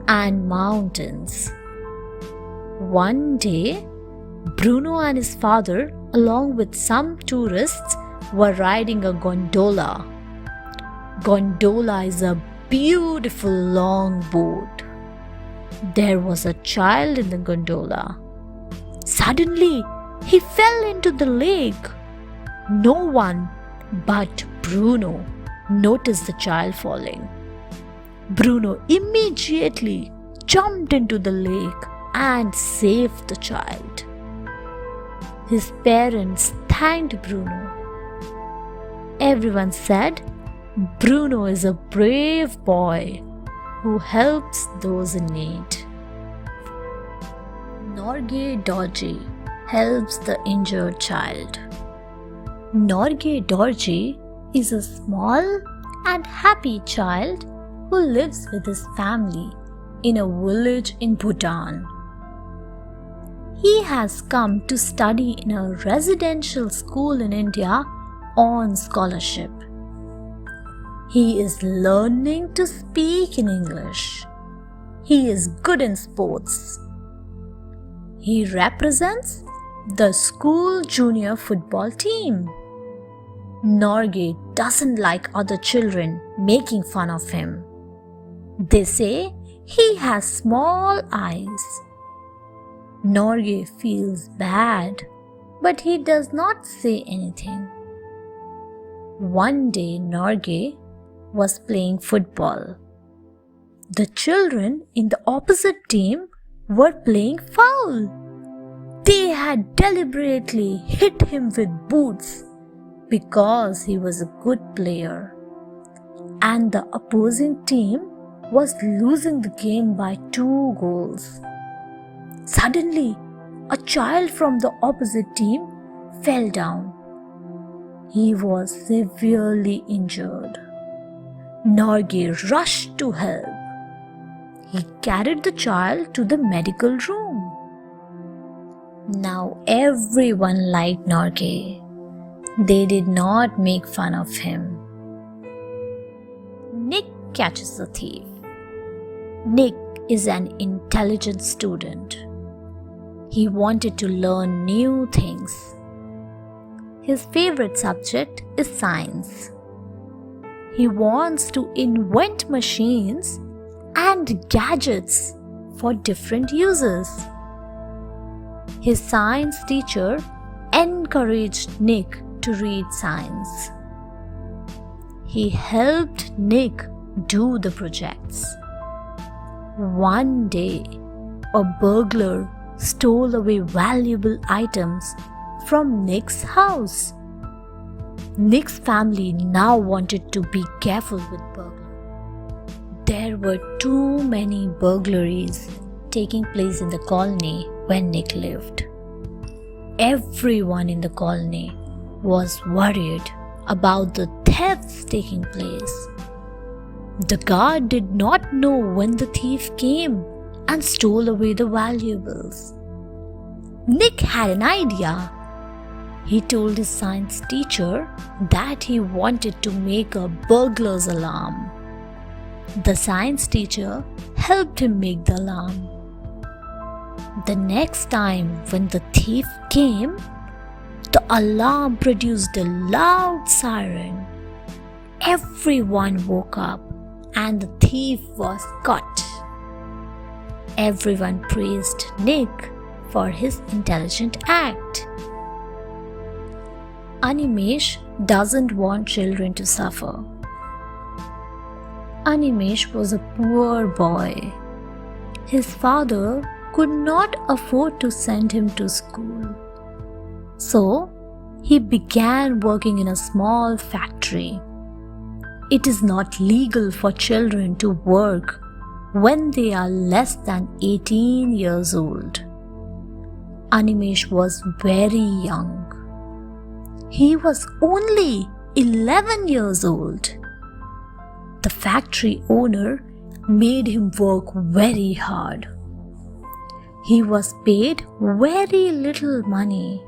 and mountains. One day, Bruno and his father, along with some tourists, were riding a gondola. Gondola is a beautiful long boat. There was a child in the gondola. Suddenly, he fell into the lake. No one but Bruno noticed the child falling. Bruno immediately jumped into the lake and saved the child. His parents thanked Bruno. Everyone said, Bruno is a brave boy who helps those in need. Norgay helps the injured child. Norgay is a small and happy child who lives with his family in a village in Bhutan. He has come to study in a residential school in India on scholarship. He is learning to speak in English. He is good in sports. He represents the school junior football team. Norgay doesn't like other children making fun of him. They say he has small eyes. Norgay feels bad, but he does not say anything. One day Norgay was playing football. The children in the opposite team were playing foul. They had deliberately hit him with boots because he was a good player, and the opposing team was losing the game by 2 goals. Suddenly, a child from the opposite team fell down. He was severely injured. Norgay rushed to help. He carried the child to the medical room. Now everyone liked Norgay. They did not make fun of him. Nick catches the thief. Nick is an intelligent student. He wanted to learn new things. His favorite subject is science. He wants to invent machines and gadgets for different uses. His science teacher encouraged Nick to read science. He helped Nick do the projects. One day, a burglar stole away valuable items from Nick's house. Nick's family now wanted to be careful with burglars. There were too many burglaries taking place in the colony when Nick lived. Everyone in the colony was worried about the thefts taking place. The guard did not know when the thief came and stole away the valuables. Nick had an idea. He told his science teacher that he wanted to make a burglar's alarm. The science teacher helped him make the alarm. The next time when the thief came, the alarm produced a loud siren. Everyone woke up and the thief was caught. Everyone praised Nick for his intelligent act. Animesh doesn't want children to suffer. Animesh was a poor boy. His father could not afford to send him to school. So, he began working in a small factory. It is not legal for children to work when they are less than 18 years old. Animesh was very young. He was only 11 years old. The factory owner made him work very hard. He was paid very little money.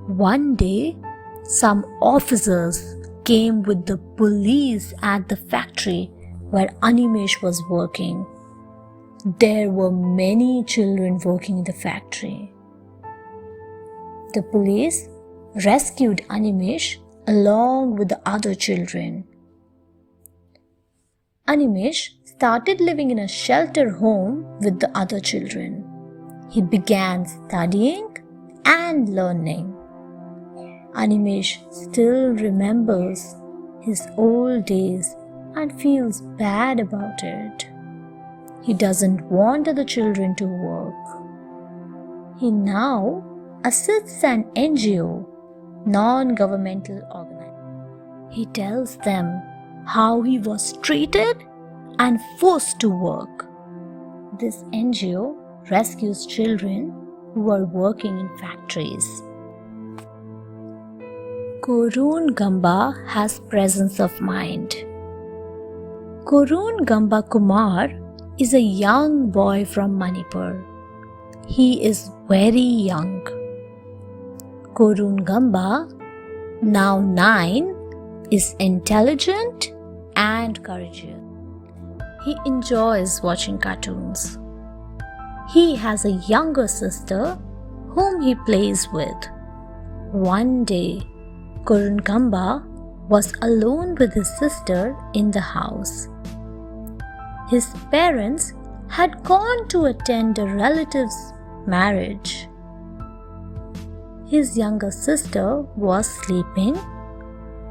One day, some officers came with the police at the factory where Animesh was working. There were many children working in the factory. The police rescued Animesh along with the other children. Animesh started living in a shelter home with the other children. He began studying and learning. Animesh still remembers his old days and feels bad about it. He doesn't want other children to work. He now assists an NGO, non-governmental organization. He tells them how he was treated and forced to work. This NGO rescues children who are working in factories. Koron Gamba has presence of mind. Koron Gamba Kumar is a young boy from Manipur. He is very young. Koron Gamba, now 9, is intelligent and courageous. He enjoys watching cartoons. He has a younger sister whom he plays with. One day, Gamba was alone with his sister in the house. His parents had gone to attend a relative's marriage. His younger sister was sleeping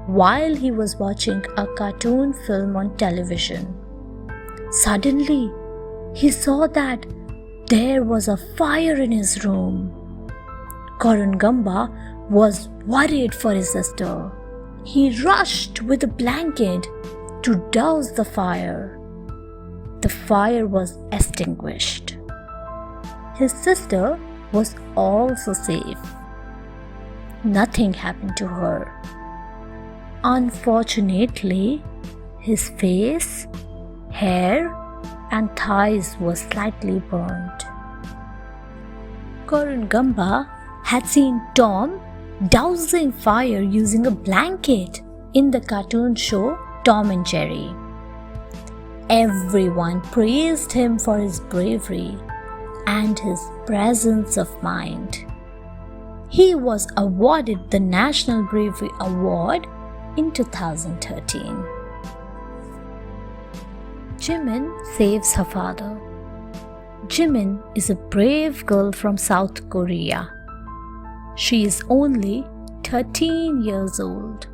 while he was watching a cartoon film on television. Suddenly, he saw that there was a fire in his room. Gamba was worried for his sister. He rushed with a blanket to douse the fire. The fire was extinguished. His sister was also safe. Nothing happened to her. Unfortunately, his face, hair, and thighs were slightly burnt. Gamba had seen Tom dousing fire using a blanket in the cartoon show Tom and Jerry. Everyone praised him for his bravery and his presence of mind. He was awarded the National Bravery Award in 2013. Jimin saves her father. Jimin is a brave girl from South Korea. She is only 13 years old,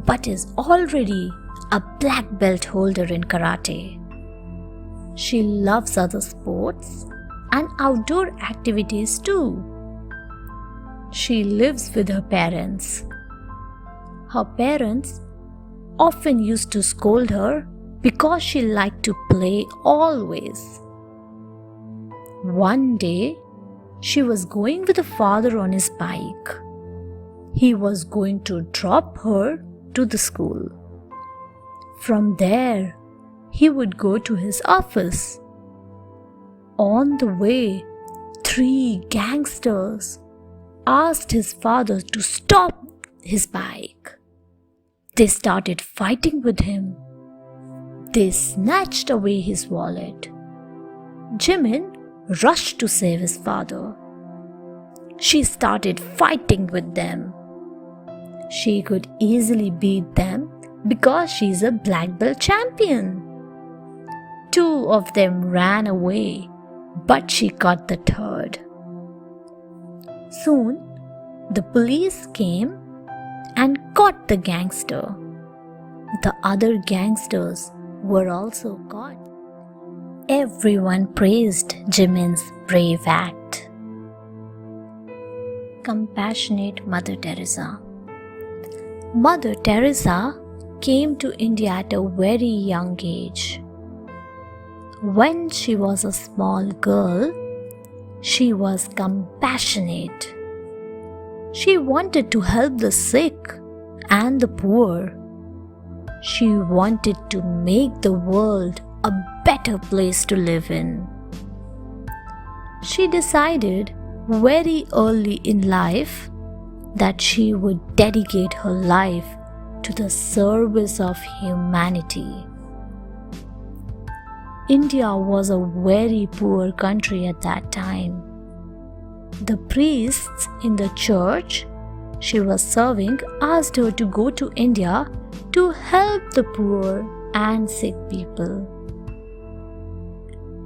but is already a black belt holder in karate. She loves other sports and outdoor activities too. She lives with her parents. Her parents often used to scold her because she liked to play always. One day, she was going with her father on his bike. He was going to drop her to the school. From there, he would go to his office. On the way, 3 gangsters asked his father to stop his bike. They started fighting with him. They snatched away his wallet. Jimin rushed to save his father. She started fighting with them. She could easily beat them because she's a black belt champion. 2 of them ran away, but she caught the 3rd. Soon, the police came and caught the gangster. The other gangsters were also caught. Everyone praised Jimin's brave act. Compassionate Mother Teresa. Mother Teresa came to India at a very young age. When she was a small girl, she was compassionate. She wanted to help the sick and the poor. She wanted to make the world a better place to live in. She decided very early in life that she would dedicate her life to the service of humanity. India was a very poor country at that time. The priests in the church she was serving asked her to go to India to help the poor and sick people.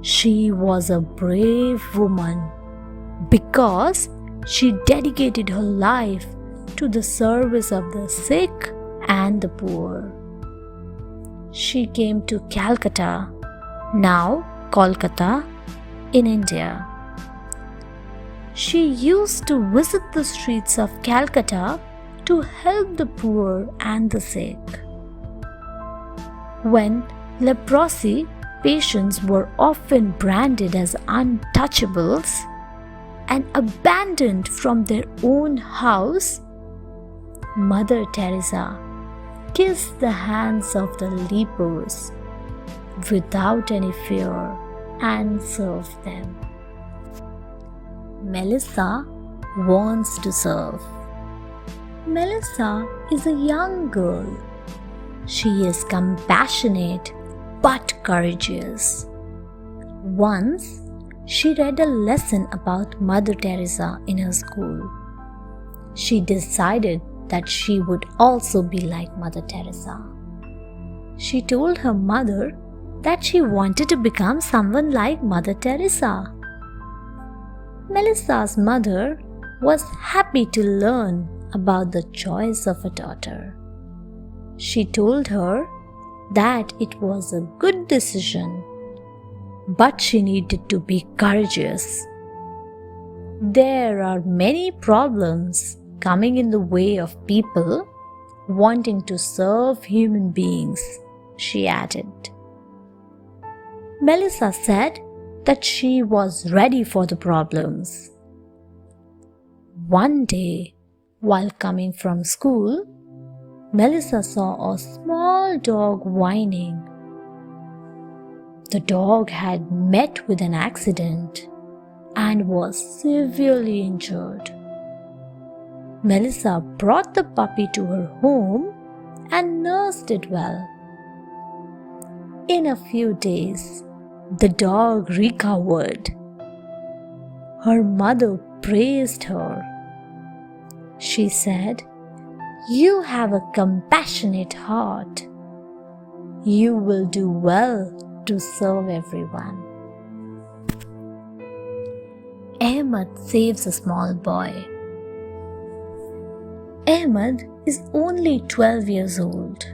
She was a brave woman because she dedicated her life to the service of the sick and the poor. She came to Calcutta, now Kolkata, in India. She used to visit the streets of Calcutta to help the poor and the sick. When leprosy patients were often branded as untouchables and abandoned from their own house, Mother Teresa kissed the hands of the lepers without any fear and served them. Melissa wants to serve. Melissa is a young girl. She is compassionate but courageous. Once, she read a lesson about Mother Teresa in her school. She decided that she would also be like Mother Teresa. She told her mother that she wanted to become someone like Mother Teresa. Melissa's mother was happy to learn about the choice of a daughter. She told her that it was a good decision, but she needed to be courageous. There are many problems coming in the way of people wanting to serve human beings, she added. Melissa said that she was ready for the problems. One day, while coming from school, Melissa saw a small dog whining. The dog had met with an accident and was severely injured. Melissa brought the puppy to her home and nursed it well. In a few days, the dog recovered. Her mother praised her. She said, "You have a compassionate heart. You will do well to serve everyone." Ahmed saves a small boy. Ahmed is only 12 years old,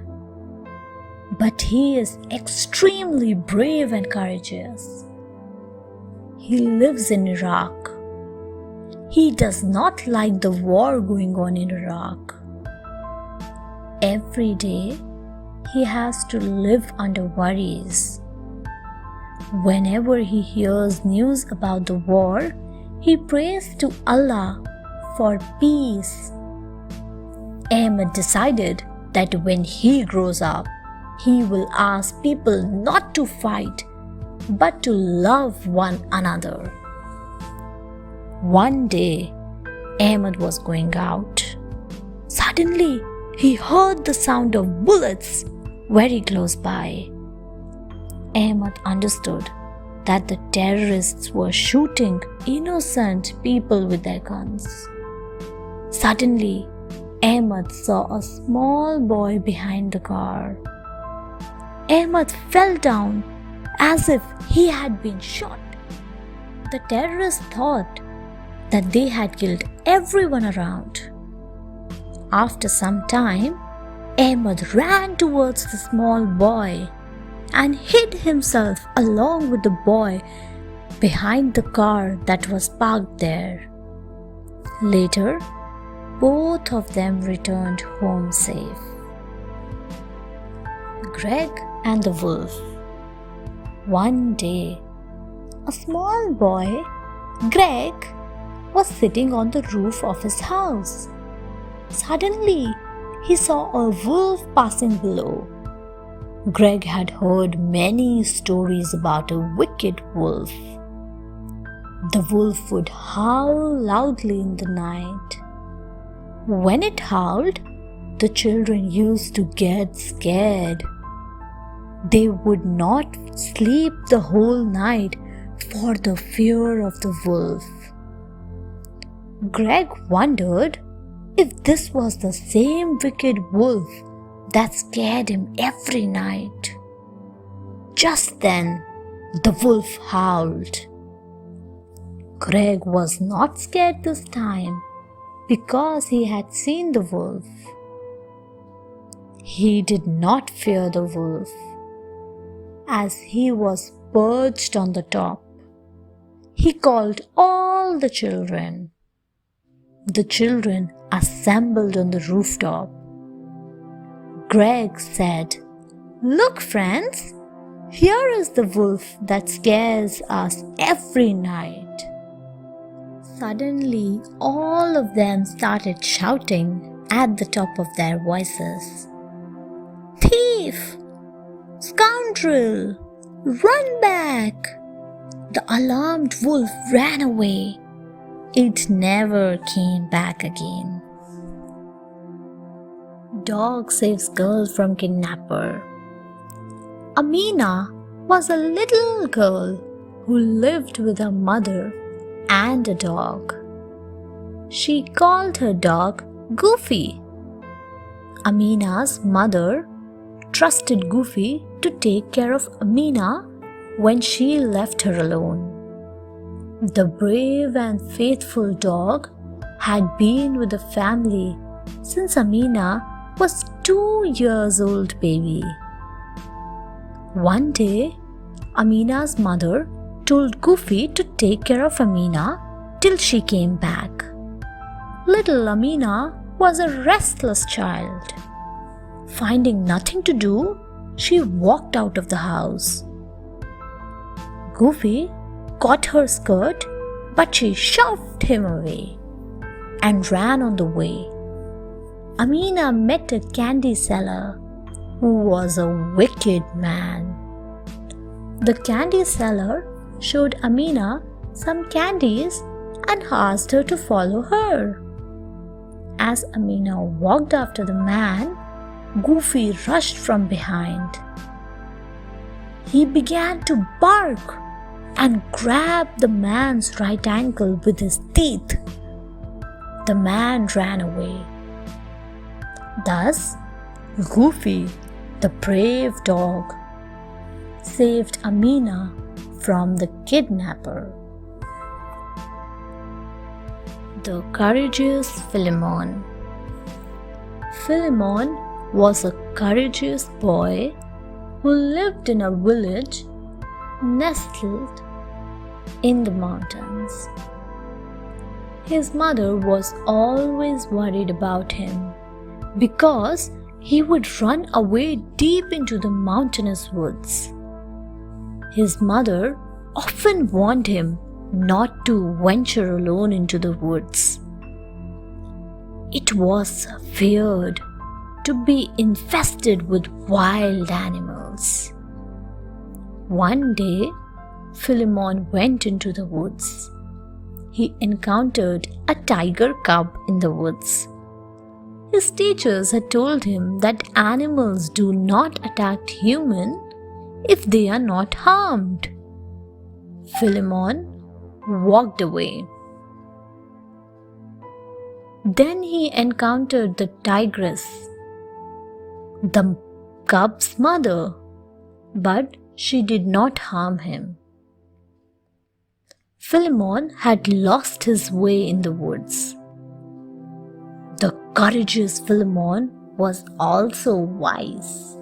but he is extremely brave and courageous. He lives in Iraq. He does not like the war going on in Iraq. Every day, he has to live under worries. Whenever he hears news about the war, he prays to Allah for peace. Ahmed decided that when he grows up, he will ask people not to fight, but to love one another. One day, Ahmed was going out. Suddenly, he heard the sound of bullets very close by. Ahmed understood that the terrorists were shooting innocent people with their guns. Suddenly, Ahmed saw a small boy behind the car. Ahmed fell down as if he had been shot. The terrorists thought that they had killed everyone around. After some time, Ahmed ran towards the small boy and hid himself along with the boy behind the car that was parked there. Later, both of them returned home safe. Greg and the Wolf. One day, a small boy, Greg, was sitting on the roof of his house. Suddenly, he saw a wolf passing below. Greg had heard many stories about a wicked wolf. The wolf would howl loudly in the night. When it howled, the children used to get scared. They would not sleep the whole night for the fear of the wolf. Greg wondered if this was the same wicked wolf that scared him every night. Just then, the wolf howled. Greg was not scared this time because he had seen the wolf. He did not fear the wolf, as he was perched on the top. He called all the children. The children assembled on the rooftop. Greg said, "Look, friends, here is the wolf that scares us every night." Suddenly, all of them started shouting at the top of their voices, "Thief! Scoundrel! Run back!" The alarmed wolf ran away. It never came back again. Dog saves girl from kidnapper. Amina was a little girl who lived with her mother and a dog. She called her dog Goofy Amina's mother trusted Goofy to take care of Amina when she left her alone. The brave and faithful dog had been with the family since Amina was 2 years old baby. One day, Amina's mother told Goofy to take care of Amina till she came back. Little Amina was a restless child. Finding nothing to do, she walked out of the house. Goofy caught her skirt, but she shoved him away and ran on the way. Amina met a candy seller who was a wicked man. The candy seller showed Amina some candies and asked her to follow her. As Amina walked after the man, Goofy rushed from behind. He began to bark and grabbed the man's right ankle with his teeth. The man ran away. Thus, Goofy, the brave dog, saved Amina from the kidnapper. The courageous Philemon. Philemon was a courageous boy who lived in a village nestled in the mountains. His mother was always worried about him because he would run away deep into the mountainous woods. His mother often warned him not to venture alone into the woods. It was feared to be infested with wild animals. One day, Philemon went into the woods. He encountered a tiger cub in the woods. His teachers had told him that animals do not attack humans if they are not harmed. Philemon walked away. Then he encountered the tigress, the cub's mother, but she did not harm him. Philemon had lost his way in the woods. The courageous Philemon was also wise.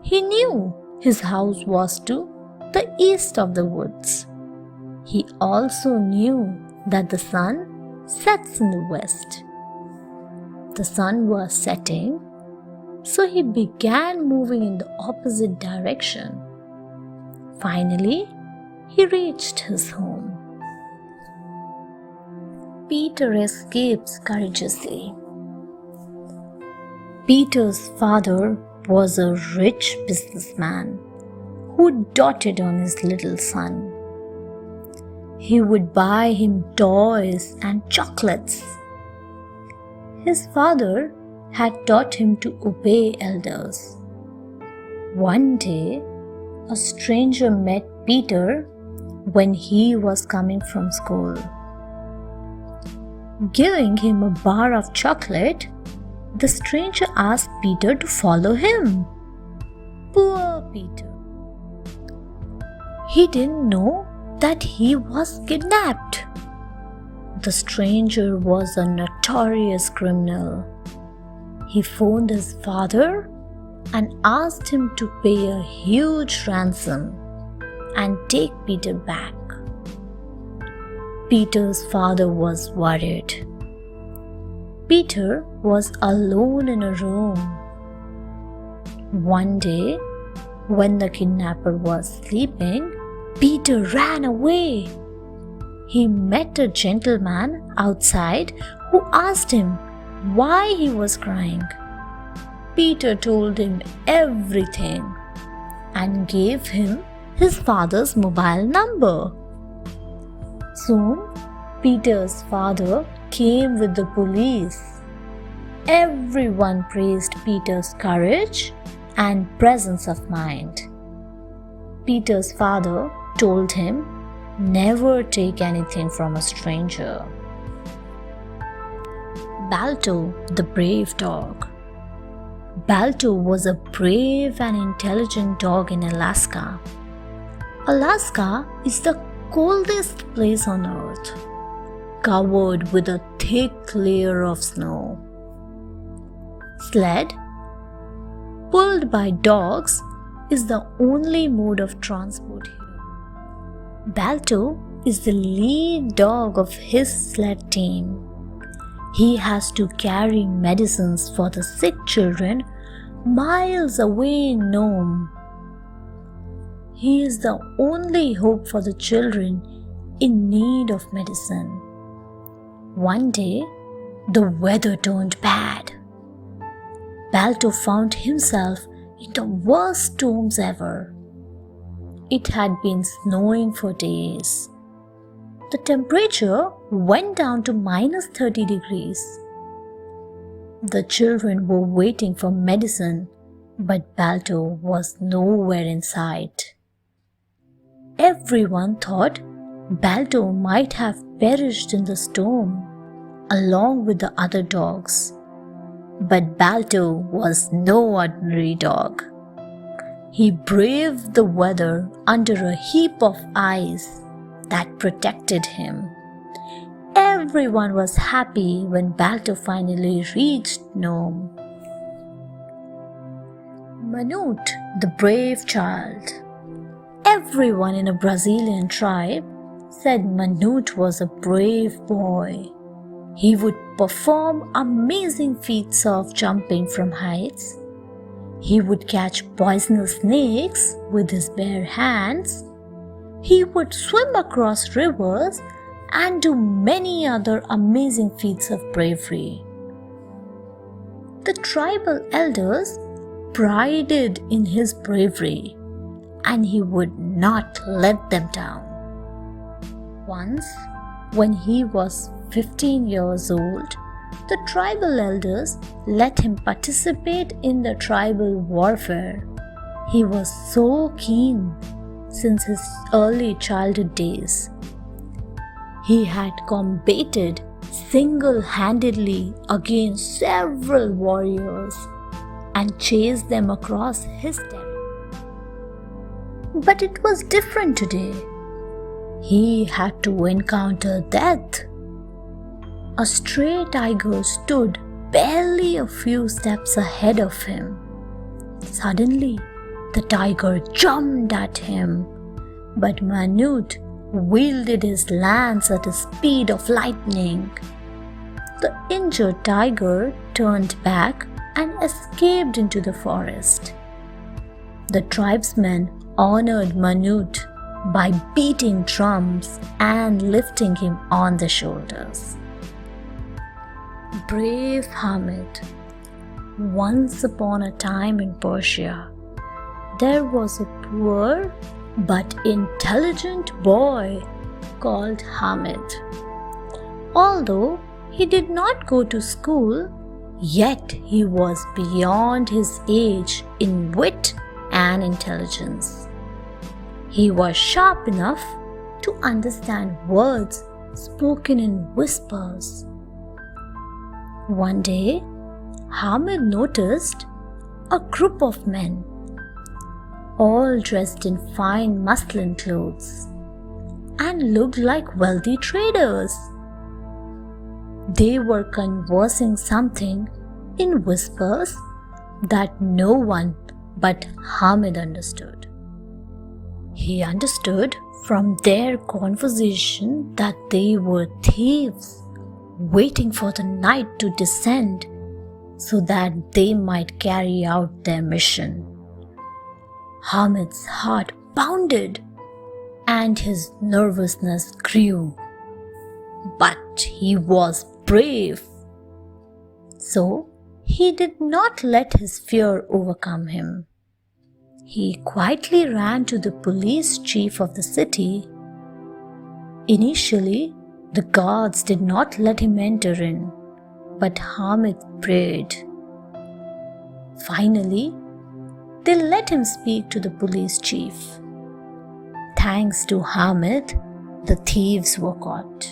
He knew his house was to the east of the woods. He also knew that the sun sets in the west. The sun was setting, so he began moving in the opposite direction. Finally, he reached his home. Peter escapes courageously. Peter's father was a rich businessman who doted on his little son. He would buy him toys and chocolates. His father had taught him to obey elders. One day, a stranger met Peter when he was coming from school. Giving him a bar of chocolate, the stranger asked Peter to follow him. Poor Peter. He didn't know that he was kidnapped. The stranger was a notorious criminal. He phoned his father and asked him to pay a huge ransom and take Peter back. Peter's father was worried. Peter was alone in a room. One day, when the kidnapper was sleeping, Peter ran away. He met a gentleman outside who asked him why he was crying. Peter told him everything and gave him his father's mobile number. Soon, Peter's father came with the police. Everyone praised Peter's courage and presence of mind. Peter's father told him never take anything from a stranger. Balto, the brave dog. Balto was a brave and intelligent dog in Alaska. Alaska is the coldest place on earth, covered with a thick layer of snow. Sled, pulled by dogs, is the only mode of transport here. Balto is the lead dog of his sled team. He has to carry medicines for the sick children miles away in Nome. He is the only hope for the children in need of medicine. One day, the weather turned bad. Balto found himself in the worst storms ever. It had been snowing for days. The temperature went down to minus 30 degrees. The children were waiting for medicine, but Balto was nowhere in sight. Everyone thought Balto might have perished in the storm, along with the other dogs. But Balto was no ordinary dog. He braved the weather under a heap of ice that protected him. Everyone was happy when Balto finally reached Nome. Manute, the brave child. Everyone in a Brazilian tribe said Manute was a brave boy. He would perform amazing feats of jumping from heights. He would catch poisonous snakes with his bare hands. He would swim across rivers and do many other amazing feats of bravery. The tribal elders prided in his bravery, and he would not let them down. Once, when he was 15 years old, the tribal elders let him participate in the tribal warfare. He was so keen since his early childhood days. He had combated single-handedly against several warriors and chased them across his territory. But it was different today. He had to encounter death. A stray tiger stood barely a few steps ahead of him. Suddenly, the tiger jumped at him, but Manute wielded his lance at the speed of lightning. The injured tiger turned back and escaped into the forest. The tribesmen honored Manute by beating drums and lifting him on the shoulders. Brave Hamid. Once upon a time in Persia, there was a poor but intelligent boy called Hamid. Although he did not go to school, yet he was beyond his age in wit and intelligence. He was sharp enough to understand words spoken in whispers. One day, Hamid noticed a group of men, all dressed in fine muslin clothes and looked like wealthy traders. They were conversing something in whispers that no one but Hamid understood. He understood from their conversation that they were thieves waiting for the night to descend so that they might carry out their mission. Hamid's heart pounded and his nervousness grew. But he was brave. So he did not let his fear overcome him. He quietly ran to the police chief of the city. Initially, the guards did not let him enter in, but Hamid prayed. Finally, they let him speak to the police chief. Thanks to Hamid, the thieves were caught.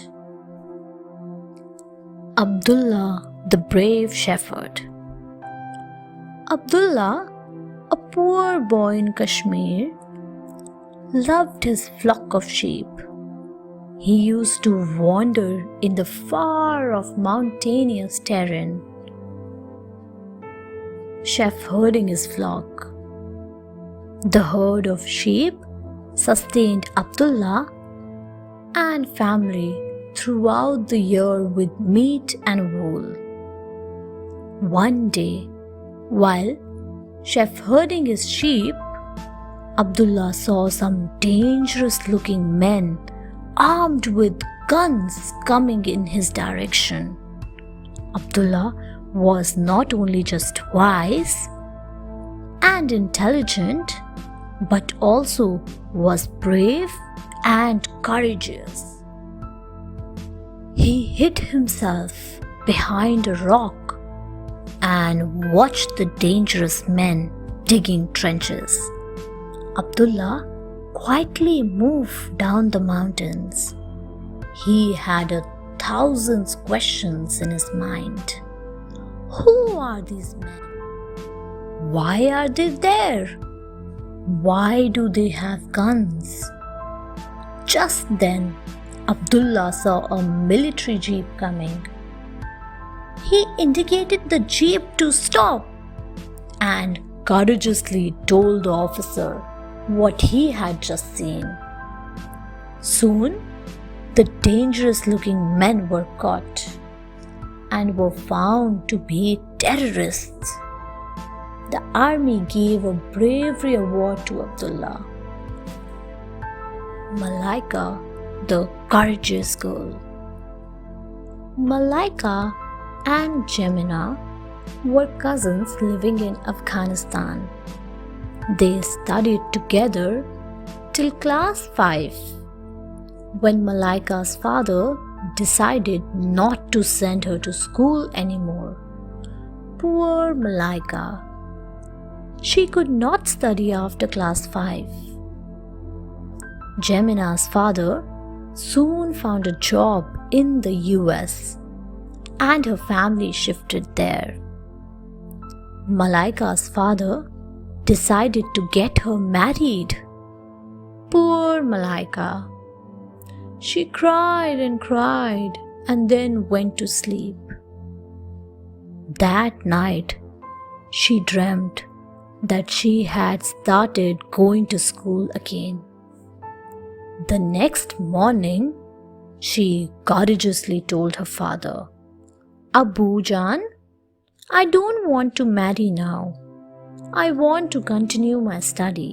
Abdullah, the brave shepherd. Abdullah, a poor boy in Kashmir, loved his flock of sheep. He used to wander in the far-off mountainous terrain, shepherding his flock. The herd of sheep sustained Abdullah and family throughout the year with meat and wool. One day, while shepherding his sheep, Abdullah saw some dangerous-looking men armed with guns coming in his direction. Abdullah was not only just wise and intelligent, but also was brave and courageous. He hid himself behind a rock and watched the dangerous men digging trenches. Abdullah quietly moved down the mountains. He had 1,000 questions in his mind. Who are these men? Why are they there? Why do they have guns? Just then, Abdullah saw a military jeep coming. He indicated the jeep to stop and courageously told the officer what he had just seen. Soon, the dangerous-looking men were caught and were found to be terrorists. The army gave a bravery award to Abdullah. Malaika, the courageous girl. Malaika and Jemina were cousins living in Afghanistan. They studied together till class 5, when Malaika's father decided not to send her to school anymore. Poor Malaika. She could not study after class 5. Jemina's father soon found a job in the US and her family shifted there. Malaika's father decided to get her married. Poor Malaika. She cried and then went to sleep. That night, she dreamt that she had started going to school again. The next morning, she courageously told her father, "Abu Jan, I don't want to marry now. I want to continue my study."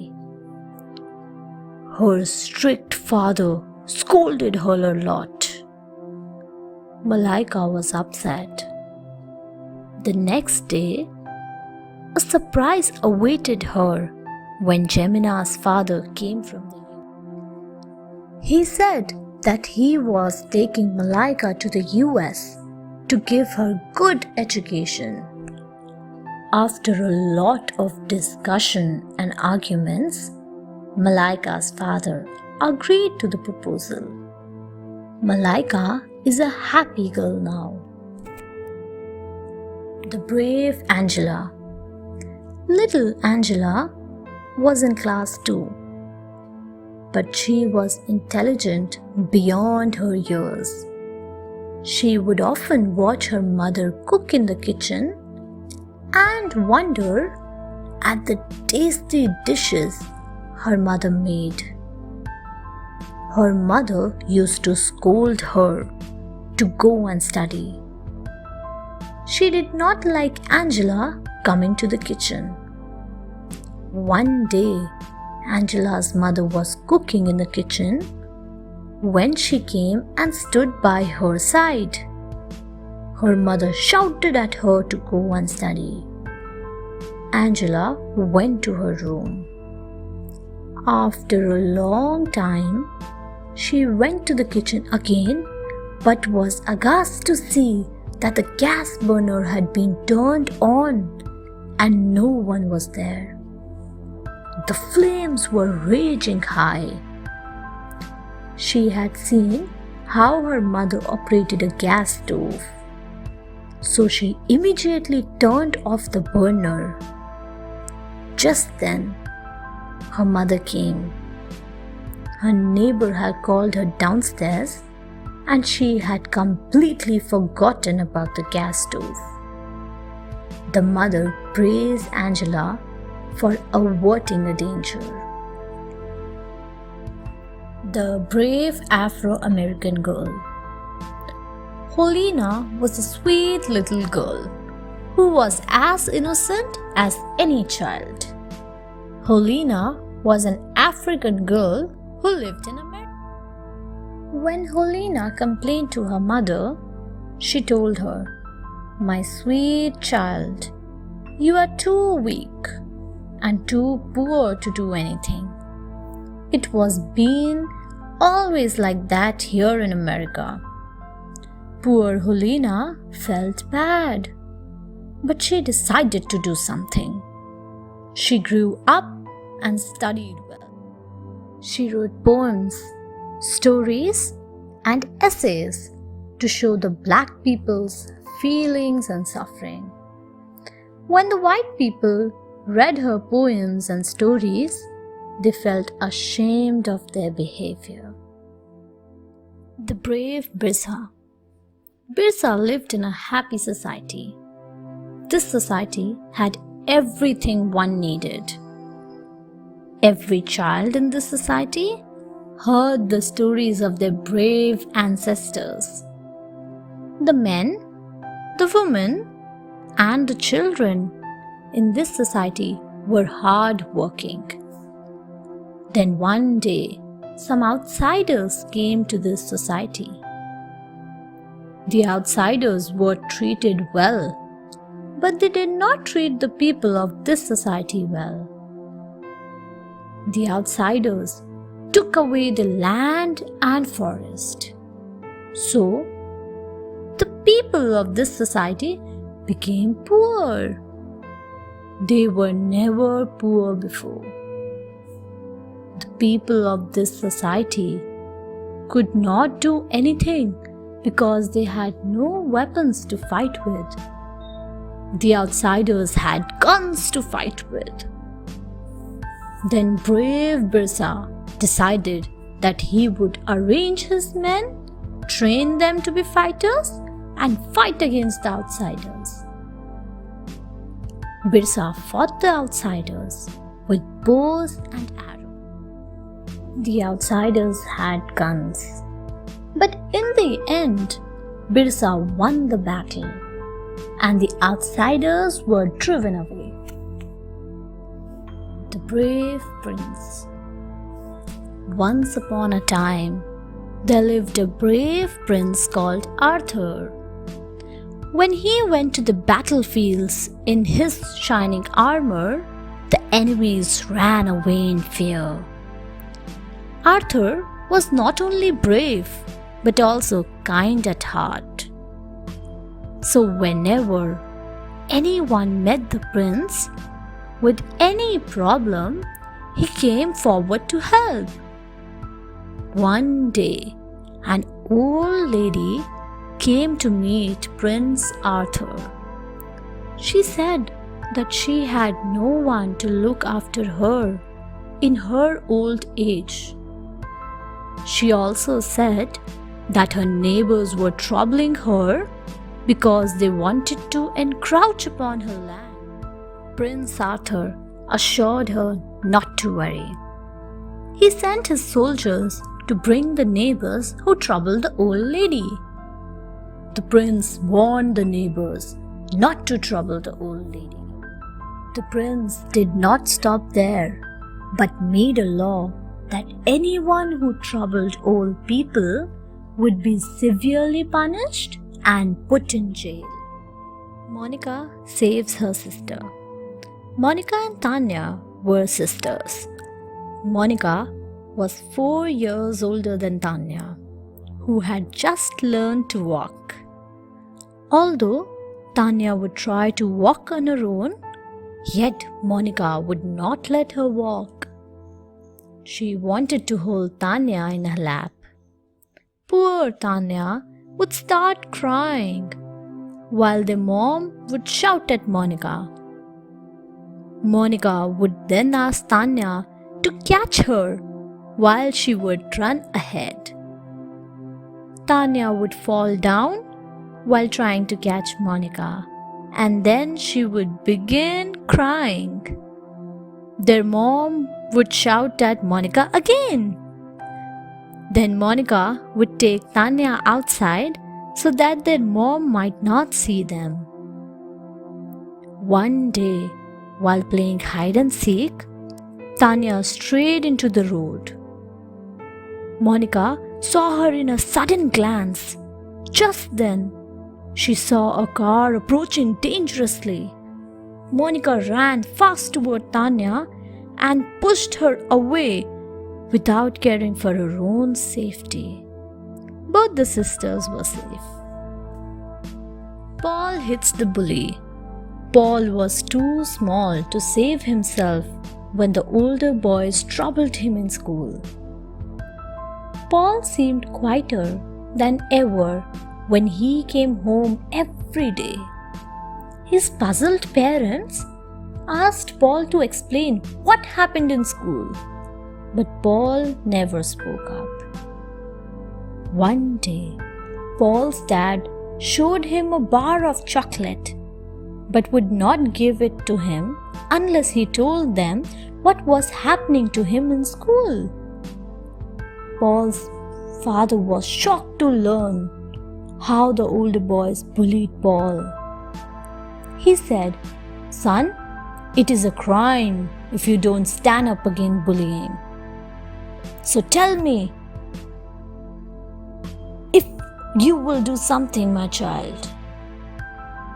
Her strict father scolded her a lot. Malaika was upset. The next day, a surprise awaited her when Jemina's father came from the US. He said that he was taking Malaika to the US to give her good education. After a lot of discussion and arguments, Malaika's father agreed to the proposal. Malaika is a happy girl now. The brave Angela. Little Angela was in class 2, but she was intelligent beyond her years. She would often watch her mother cook in the kitchen and wonder at the tasty dishes her mother made. Her mother used to scold her to go and study. She did not like Angela coming to the kitchen. One day, Angela's mother was cooking in the kitchen when she came and stood by her side. Her mother shouted at her to go and study. Angela went to her room. After a long time, she went to the kitchen again, but was aghast to see that the gas burner had been turned on and no one was there. The flames were raging high. She had seen how her mother operated a gas stove, so she immediately turned off the burner Just then, her mother came. Her neighbor had called her downstairs and she had completely forgotten about the gas stove. The mother praised Angela for averting a danger. The brave Afro-American girl. Helena was a sweet little girl who was as innocent as any child. Helena was an African girl who lived in America. When Helena complained to her mother, she told her, "My sweet child, you are too weak and too poor to do anything. It was been always like that here in America." Poor Helena felt bad, but she decided to do something. She grew up and studied well. She wrote poems, stories, and essays to show the black people's feelings and suffering. When the white people read her poems and stories, they felt ashamed of their behavior. The brave Birsa. Birsa lived in a happy society. This society had everything one needed. Every child in this society heard the stories of their brave ancestors. The men, the women, and the children in this society were hard working. Then one day, some outsiders came to this society. The outsiders were treated well, but they did not treat the people of this society well. The outsiders took away the land and forest. So, the people of this society became poor. They were never poor before. The people of this society could not do anything because they had no weapons to fight with. The outsiders had guns to fight with. Then brave Birsa decided that he would arrange his men, train them to be fighters, and fight against the outsiders. Birsa fought the outsiders with bows and arrows. The outsiders had guns. But in the end, Birsa won the battle, and the outsiders were driven away. The brave prince. Once upon a time, there lived a brave prince called Arthur. When he went to the battlefields in his shining armor, the enemies ran away in fear. Arthur was not only brave, but also kind at heart. So whenever anyone met the prince with any problem, he came forward to help. One day, an old lady came to meet Prince Arthur. She said that she had no one to look after her in her old age. She also said that her neighbors were troubling her because they wanted to encroach upon her land. Prince Arthur assured her not to worry. He sent his soldiers to bring the neighbors who troubled the old lady. The prince warned the neighbors not to trouble the old lady. The prince did not stop there, but made a law that anyone who troubled old people would be severely punished and put in jail. Monica saves her sister. Monica and Tanya were sisters. Monica was 4 years older than Tanya, who had just learned to walk. Although Tanya would try to walk on her own, yet Monica would not let her walk. She wanted to hold Tanya in her lap. Poor Tanya would start crying, while their mom would shout at Monica. Monica would then ask Tanya to catch her while she would run ahead. Tanya would fall down while trying to catch Monica, and then she would begin crying. Their mom would shout at Monica again. Then Monica would take Tanya outside so that their mom might not see them. One day, while playing hide and seek, Tanya strayed into the road. Monica saw her in a sudden glance. Just then, she saw a car approaching dangerously. Monica ran fast toward Tanya and pushed her away without caring for her own safety. Both the sisters were safe. Paul hits the bully. Paul was too small to save himself when the older boys troubled him in school. Paul seemed quieter than ever when he came home every day. His puzzled parents asked Paul to explain what happened in school, but Paul never spoke up. One day, Paul's dad showed him a bar of chocolate, but would not give it to him unless he told them what was happening to him in school. Paul's father was shocked to learn how the older boys bullied Paul. He said, "Son, it is a crime if you don't stand up against bullying. So tell me if you will do something, my child."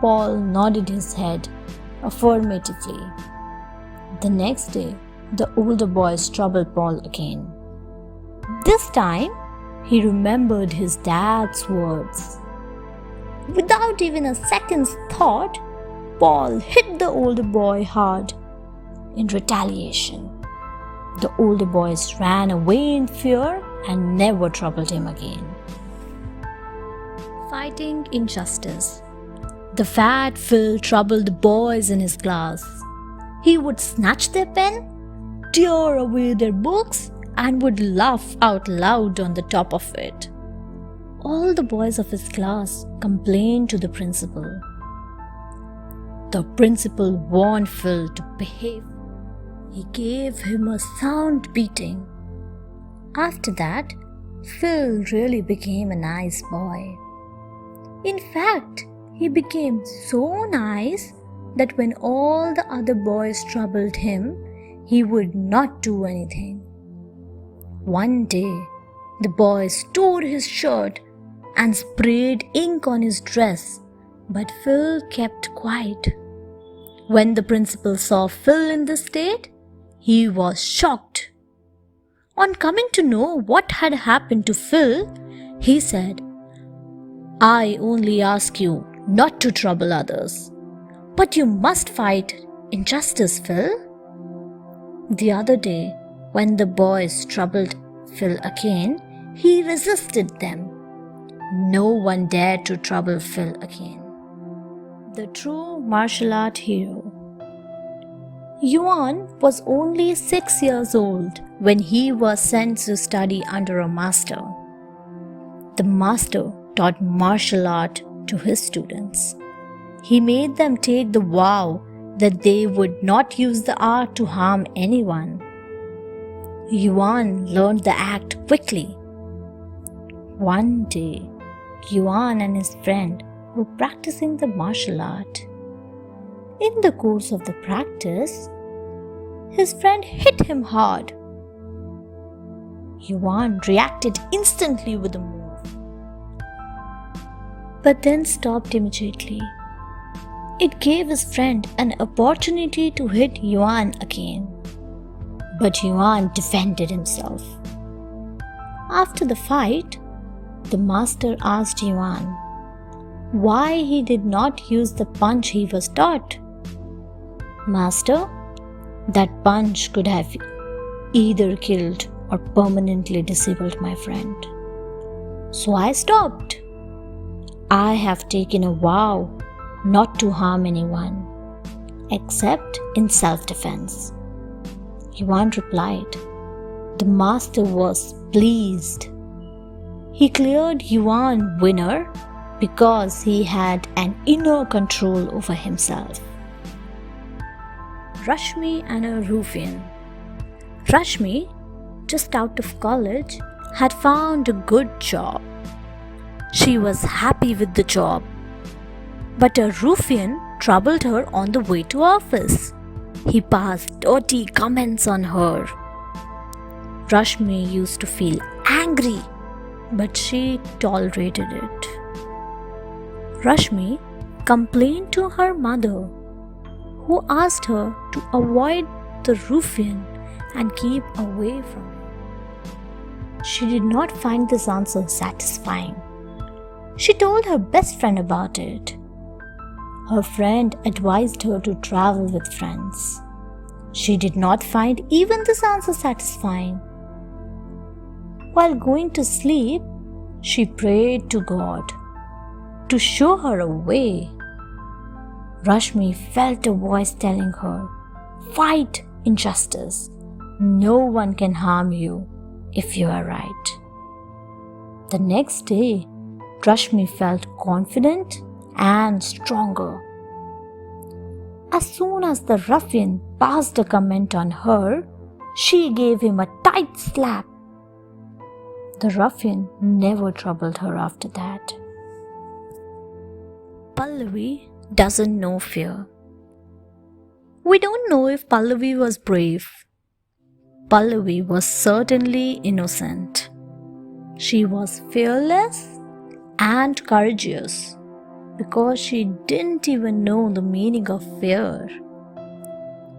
Paul nodded his head affirmatively. The next day, the older boys troubled Paul again. This time, he remembered his dad's words. Without even a second's thought, Paul hit the older boy hard in retaliation. The older boys ran away in fear and never troubled him again. Fighting injustice. The fat Phil troubled the boys in his class. He would snatch their pen, tear away their books, and would laugh out loud on the top of it. All the boys of his class complained to the principal. The principal warned Phil to behave. He gave him a sound beating. After that, Phil really became a nice boy. In fact, he became so nice that when all the other boys troubled him, he would not do anything. One day, the boys tore his shirt and sprayed ink on his dress, but Phil kept quiet. When the principal saw Phil in this state, he was shocked. On coming to know what had happened to Phil, he said, "I only ask you not to trouble others, but you must fight injustice, Phil." The other day, when the boys troubled Phil again, he resisted them. No one dared to trouble Phil again. The true martial art hero. Yuan was only 6 years old when he was sent to study under a master. The master taught martial art to his students. He made them take the vow that they would not use the art to harm anyone. Yuan learned the act quickly. One day, Yuan and his friend were practicing the martial art. In the course of the practice, his friend hit him hard. Yuan reacted instantly with a move, but then stopped immediately. It gave his friend an opportunity to hit Yuan again, but Yuan defended himself. After the fight, the master asked Yuan why he did not use the punch he was taught. "Master, that punch could have either killed or permanently disabled my friend. So I stopped. I have taken a vow not to harm anyone. except in self-defense. Yuan replied. The master was pleased. He cleared Yuan winner because he had an inner control over himself. Rashmi and a ruffian. Rashmi, just out of college, had found a good job. She was happy with the job. But a ruffian troubled her on the way to office. He passed dirty comments on her. Rashmi used to feel angry, but she tolerated it. Rashmi complained to her mother, who asked her to avoid the ruffian and keep away from him. She did not find this answer satisfying. She told her best friend about it. Her friend advised her to travel with friends. She did not find even this answer satisfying. While going to sleep, she prayed to God to show her a way. Rashmi felt a voice telling her, "Fight injustice. No one can harm you if you are right." The next day, Rashmi felt confident and stronger. As soon as the ruffian passed a comment on her, she gave him a tight slap. The ruffian never troubled her after that. Pallavi doesn't know fear. We don't know if Pallavi was brave. Pallavi was certainly innocent. She was fearless and courageous because she didn't even know the meaning of fear.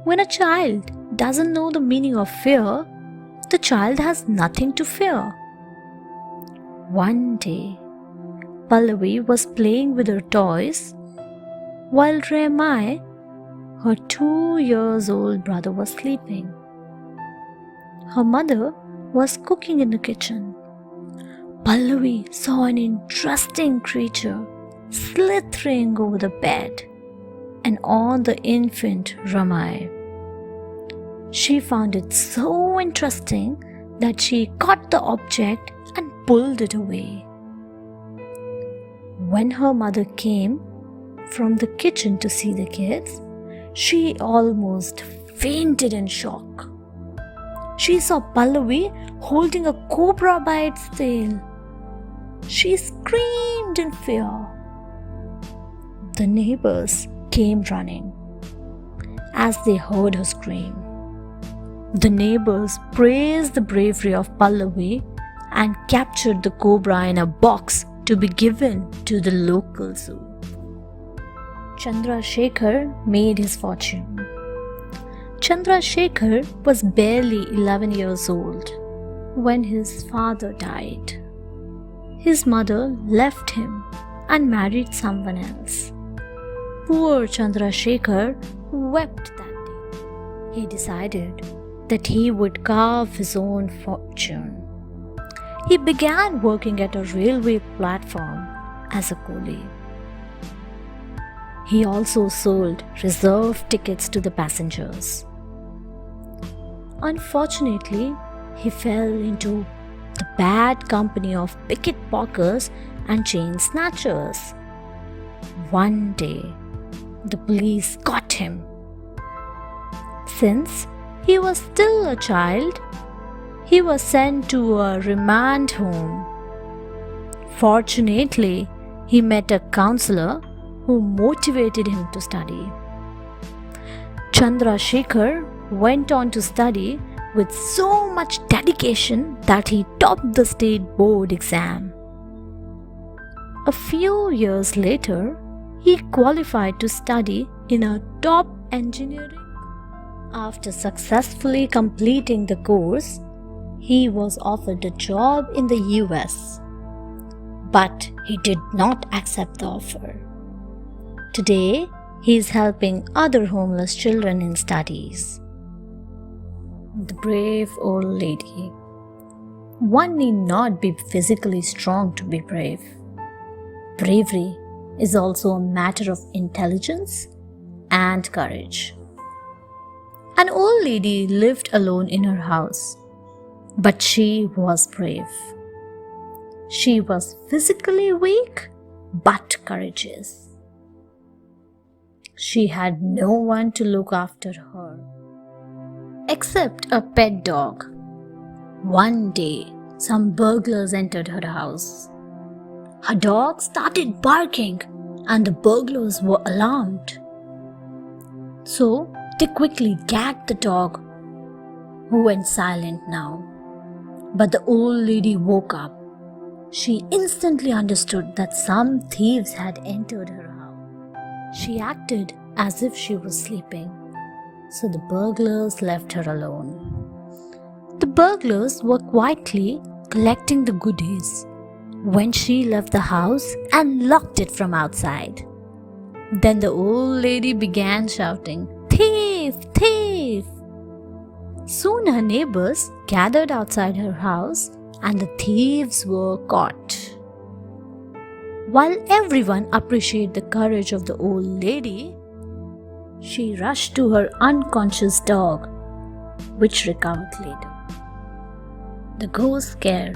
When a child doesn't know the meaning of fear, the child has nothing to fear. One day, Pallavi was playing with her toys while Remai, her 2-year-old brother, was sleeping. Her mother was cooking in the kitchen. Pallavi saw an interesting creature slithering over the bed and on the infant Ramai. She found it so interesting that she caught the object and pulled it away. When her mother came from the kitchen to see the kids, she almost fainted in shock. She saw Pallavi holding a cobra by its tail. She screamed in fear. The neighbors came running as they heard her scream. The neighbors praised the bravery of Pallavi and captured the cobra in a box to be given to the local zoo. Chandrasekhar made his fortune. Chandrasekhar was barely 11 years old when his father died. His mother left him and married someone else. Poor Chandrasekhar wept that day. He decided that he would carve his own fortune. He began working at a railway platform as a coolie. He also sold reserved tickets to the passengers. Unfortunately, he fell into the bad company of pickpockets and chain snatchers. One day, the police caught him. Since he was still a child, he was sent to a remand home. Fortunately, he met a counselor who motivated him to study. Chandrasekhar went on to study with so much dedication that he topped the state board exam. A few years later, he qualified to study in a top engineering. After successfully completing the course, he was offered a job in the US, but he did not accept the offer. Today, he is helping other homeless children in studies. The brave old lady. One need not be physically strong to be brave. Bravery is also a matter of intelligence and courage. An old lady lived alone in her house, but she was brave. She was physically weak but courageous. She had no one to look after her except a pet dog. One day, some burglars entered her house. Her dog started barking and the burglars were alarmed. So they quickly gagged the dog, who went silent now. But the old lady woke up. She instantly understood that some thieves had entered her house. She acted as if she was sleeping, so the burglars left her alone. The burglars were quietly collecting the goodies when she left the house and locked it from outside. Then the old lady began shouting, "Thief! Thief!" Soon her neighbors gathered outside her house and the thieves were caught. While everyone appreciated the courage of the old lady, she rushed to her unconscious dog, which recovered later. The ghost scare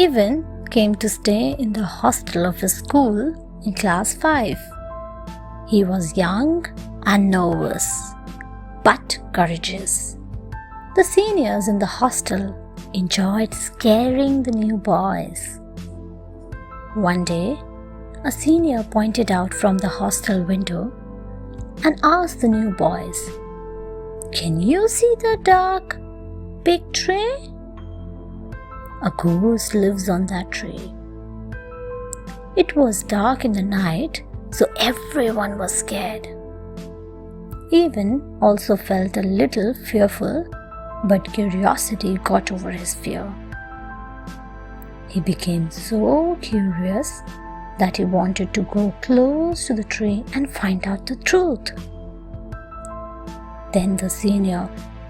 even came to stay in the hostel of his school in class 5. He was young and nervous, but courageous. The seniors in the hostel enjoyed scaring the new boys. One day, a senior pointed out from the hostel window and asked the new boys, "Can you see the dark, big tree? A ghost lives on that tree." It was dark in the night, so everyone was scared. Even also felt a little fearful, but curiosity got over his fear. He became so curious that he wanted to go close to the tree and find out the truth. Then the senior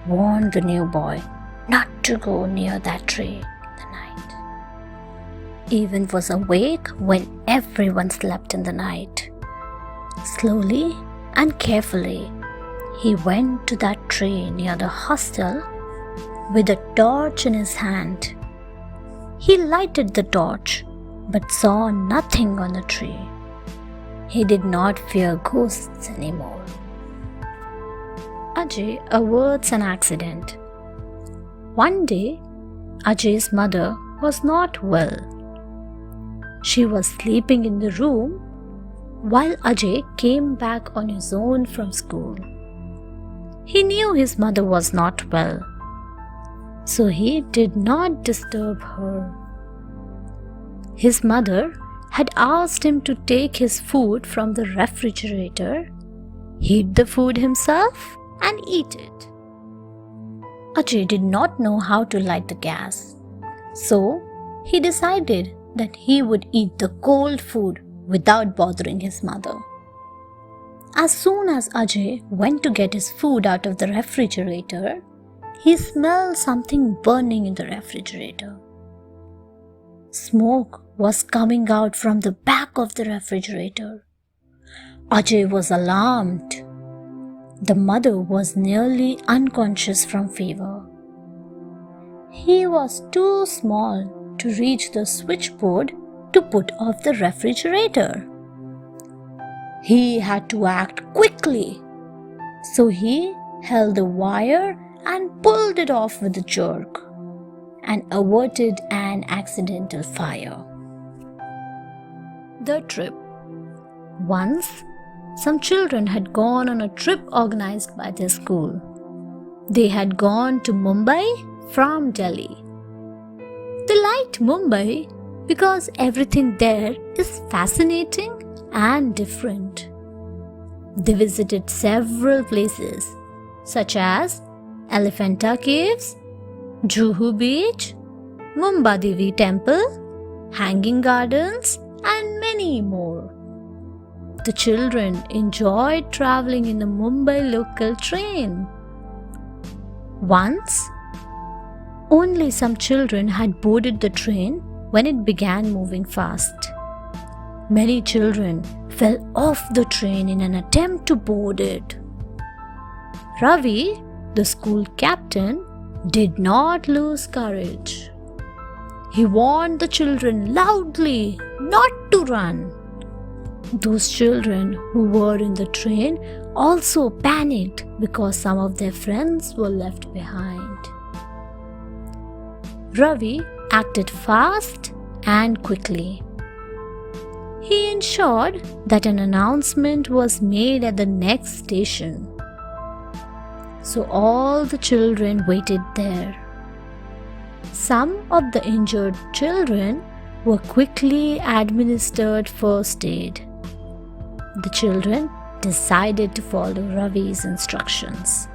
warned the new boy not to go near that tree in the night. Even was awake when everyone slept in the night. Slowly and carefully, he went to that tree near the hostel with a torch in his hand. He lighted the torch but saw nothing on the tree. He did not fear ghosts anymore. Ajay averts an accident. One day, Ajay's mother was not well. She was sleeping in the room while Ajay came back on his own from school. He knew his mother was not well, so he did not disturb her. His mother had asked him to take his food from the refrigerator, heat the food himself, and eat it. Ajay did not know how to light the gas, so he decided that he would eat the cold food without bothering his mother. As soon as Ajay went to get his food out of the refrigerator, he smelled something burning in the refrigerator. Smoke was coming out from the back of the refrigerator. Ajay was alarmed. The mother was nearly unconscious from fever. He was too small to reach the switchboard to put off the refrigerator. He had to act quickly, so he held the wire and pulled it off with a jerk and averted an accidental fire. The trip. Once, some children had gone on a trip organized by their school. They had gone to Mumbai from Delhi. They liked Mumbai because everything there is fascinating and different. They visited several places such as Elephanta Caves, Juhu Beach, Mumbadevi Temple, Hanging Gardens, and many more. The children enjoyed traveling in the Mumbai local train. Once, only some children had boarded the train when it began moving fast. Many children fell off the train in an attempt to board it. Ravi, the school captain, did not lose courage. He warned the children loudly not to run. Those children who were in the train also panicked because some of their friends were left behind. Ravi acted fast and quickly. He ensured that an announcement was made at the next station. So all the children waited there. Some of the injured children were quickly administered first aid. The children decided to follow Ravi's instructions.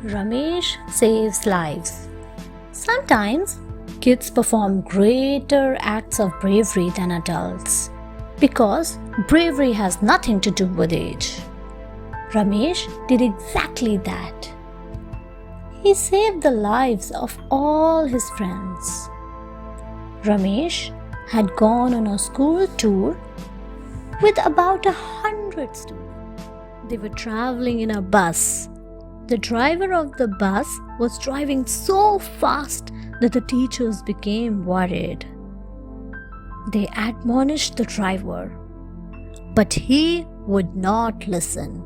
Ramesh saves lives. Sometimes kids perform greater acts of bravery than adults because bravery has nothing to do with age. Ramesh did exactly that. He saved the lives of all his friends. Ramesh had gone on a school tour with about 100 students. They were traveling in a bus. The driver of the bus was driving so fast that the teachers became worried. They admonished the driver, but he would not listen.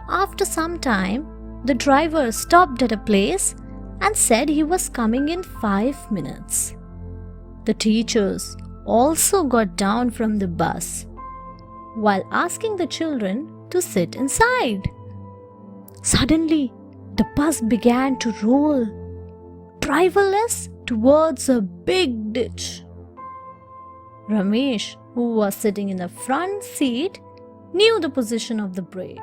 After some time, the driver stopped at a place and said he was coming in 5 minutes. The teachers also got down from the bus while asking the children to sit inside. Suddenly, the bus began to roll, driverless, towards a big ditch. Ramesh, who was sitting in the front seat, knew the position of the brake.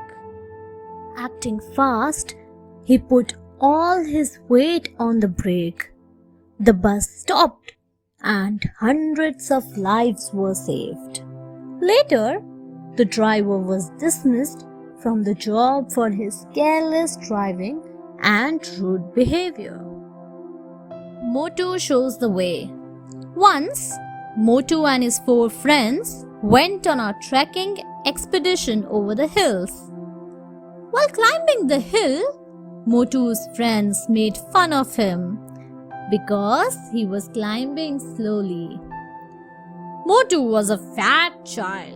Acting fast, he put all his weight on the brake. The bus stopped and hundreds of lives were saved. Later, the driver was dismissed from the job for his careless driving and rude behavior. Motu shows the way. Once, Motu and his 4 friends went on a trekking expedition over the hills. While climbing the hill, Motu's friends made fun of him because he was climbing slowly. Motu was a fat child.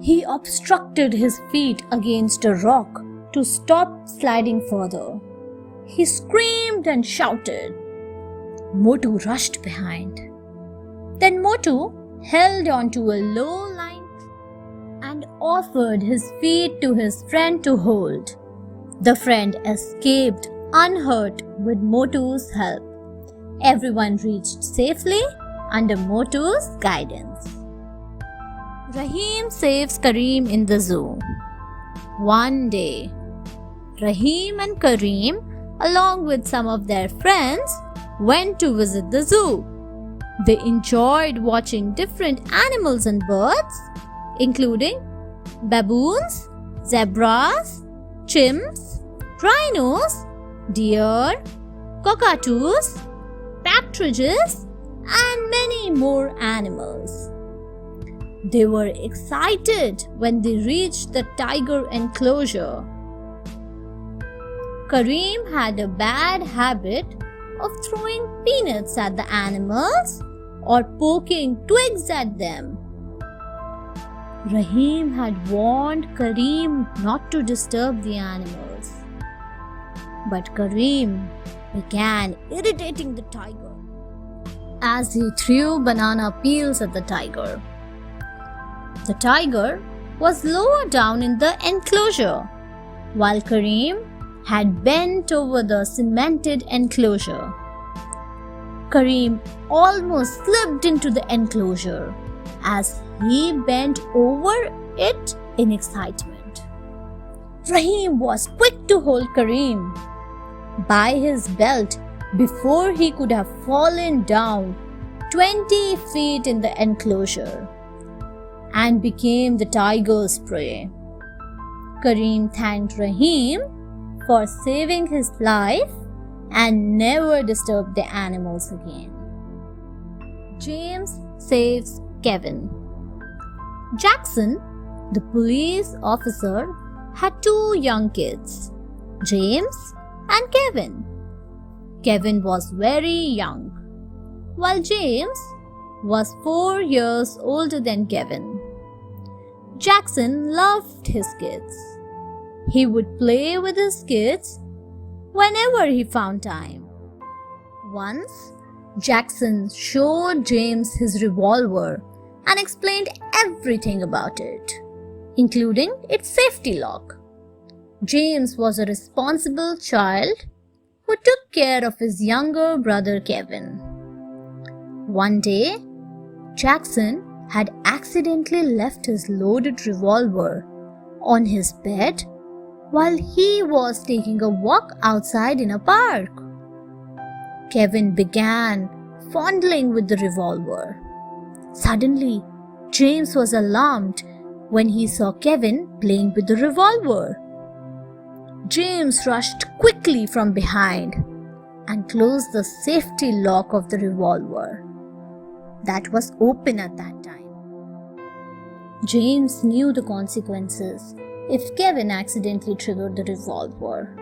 He obstructed his feet against a rock to stop sliding further. He screamed and shouted. Motu rushed behind. Then Motu held onto a low line and offered his feet to his friend to hold. The friend escaped unhurt with Motu's help. Everyone reached safely under Motu's guidance. Rahim saves Kareem in the zoo. One day, Rahim and Kareem, along with some of their friends, went to visit the zoo. They enjoyed watching different animals and birds, including baboons, zebras, chimps, rhinos, deer, cockatoos, partridges, and many more animals. They were excited when they reached the tiger enclosure. Kareem had a bad habit of throwing peanuts at the animals or poking twigs at them. Rahim had warned Kareem not to disturb the animals. But Kareem began irritating the tiger as he threw banana peels at the tiger. The tiger was lower down in the enclosure, while Kareem had bent over the cemented enclosure. Kareem almost slipped into the enclosure as he bent over it in excitement. Rahim was quick to hold Kareem by his belt before he could have fallen down 20 feet in the enclosure and became the tiger's prey. Kareem thanked Rahim for saving his life and never disturbed the animals again. James saves Kevin. Jackson, the police officer, had two young kids, James and Kevin. Kevin was very young, while James was 4 years older than Kevin. Jackson loved his kids. He would play with his kids whenever he found time. Once, Jackson showed James his revolver and explained everything about it, including its safety lock. James was a responsible child who took care of his younger brother Kevin. One day, Jackson had accidentally left his loaded revolver on his bed while he was taking a walk outside in a park. Kevin began fondling with the revolver. Suddenly, James was alarmed when he saw Kevin playing with the revolver. James rushed quickly from behind and closed the safety lock of the revolver that was open at that time. James knew the consequences if Kevin accidentally triggered the revolver.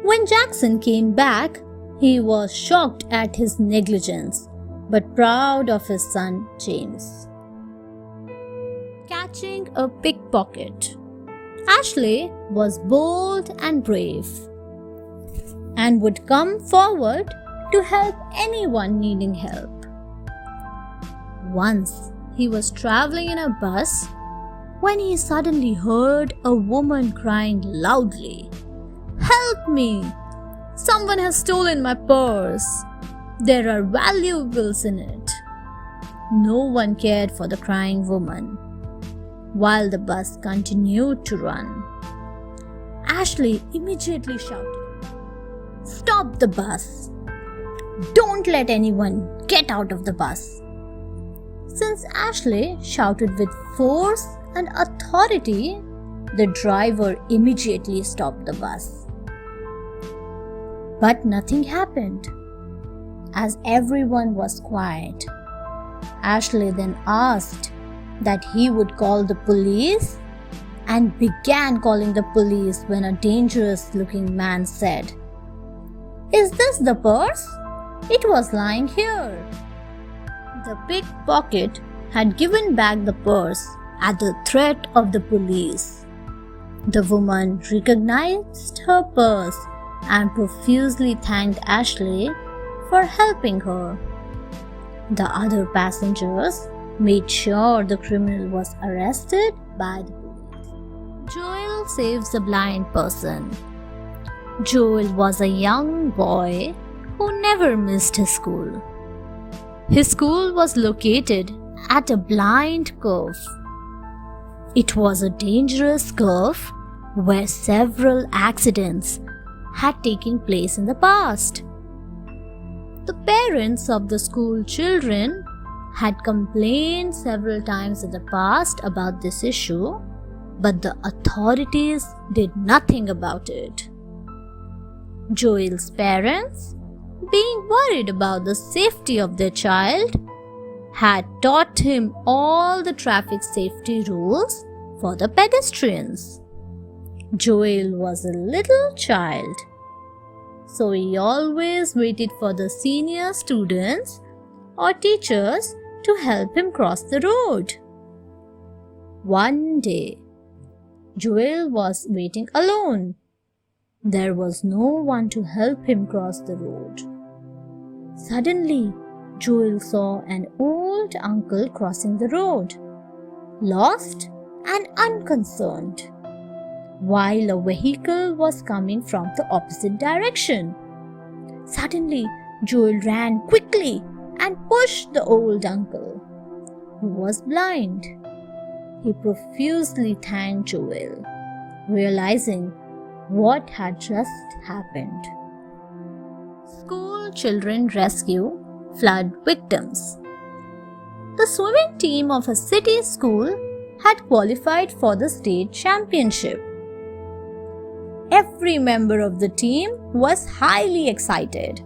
When Jackson came back, he was shocked at his negligence, but proud of his son James. Catching a pickpocket. Ashley was bold and brave and would come forward to help anyone needing help. Once, he was traveling in a bus when he suddenly heard a woman crying loudly, "Help me! Someone has stolen my purse. There are valuables in it." No one cared for the crying woman, while the bus continued to run. Ashley immediately shouted, "Stop the bus! Don't let anyone get out of the bus!" Since Ashley shouted with force and authority, the driver immediately stopped the bus. But nothing happened. As everyone was quiet, Ashley then asked that he would call the police and began calling the police when a dangerous-looking man said, "Is this the purse? It was lying here." The pickpocket had given back the purse at the threat of the police. The woman recognized her purse and profusely thanked Ashley for helping her. The other passengers made sure the criminal was arrested by the police. Joel saves a blind person. Joel was a young boy who never missed his school. His school was located at a blind curve. It was a dangerous curve where several accidents had taken place in the past. The parents of the school children had complained several times in the past about this issue, but the authorities did nothing about it. Joel's parents, being worried about the safety of their child, had taught him all the traffic safety rules for the pedestrians. Joel was a little child, so he always waited for the senior students or teachers to help him cross the road. One day, Joel was waiting alone. There was no one to help him cross the road. Suddenly, Joel saw an old uncle crossing the road, lost and unconcerned, while a vehicle was coming from the opposite direction. Suddenly, Joel ran quickly and pushed the old uncle, who was blind. He profusely thanked Joel, realizing what had just happened. School children rescue flood victims. The swimming team of a city school had qualified for the state championship. Every member of the team was highly excited.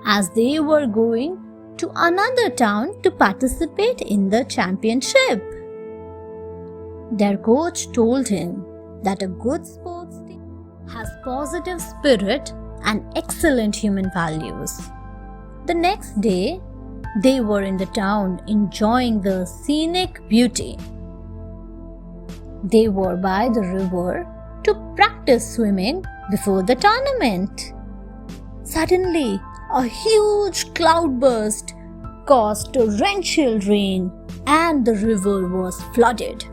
As they were going to another town to participate in the championship. Their coach told him that a good sports team has positive spirit and excellent human values. The next day, they were in the town enjoying the scenic beauty. They were by the river to practice swimming before the tournament. Suddenly, a huge cloudburst caused torrential rain and the river was flooded.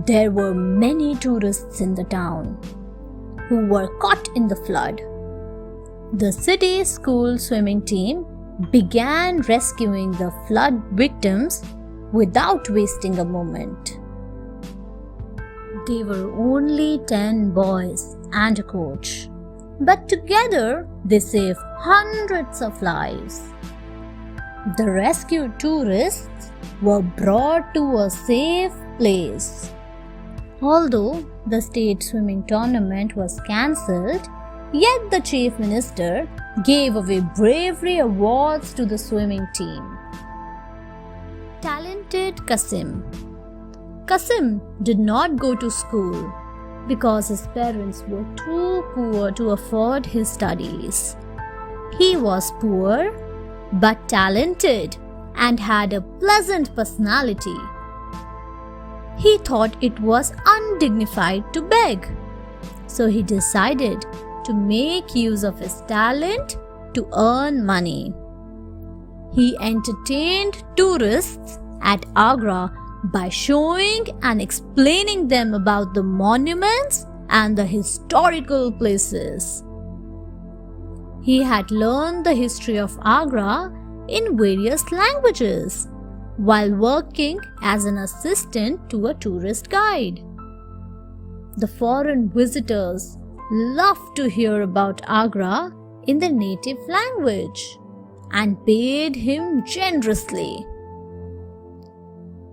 There were many tourists in the town who were caught in the flood. The city school swimming team began rescuing the flood victims without wasting a moment. They were only 10 boys and a coach, but together they saved hundreds of lives. The rescued tourists were brought to a safe place. Although the state swimming tournament was cancelled, yet the chief minister gave away bravery awards to the swimming team. Talented Qasim. Qasim did not go to school because his parents were too poor to afford his studies. He was poor but talented and had a pleasant personality. He thought it was undignified to beg, so he decided to make use of his talent to earn money. He entertained tourists at Agra by showing and explaining them about the monuments and the historical places. He had learned the history of Agra in various languages while working as an assistant to a tourist guide. The foreign visitors loved to hear about Agra in their native language and paid him generously.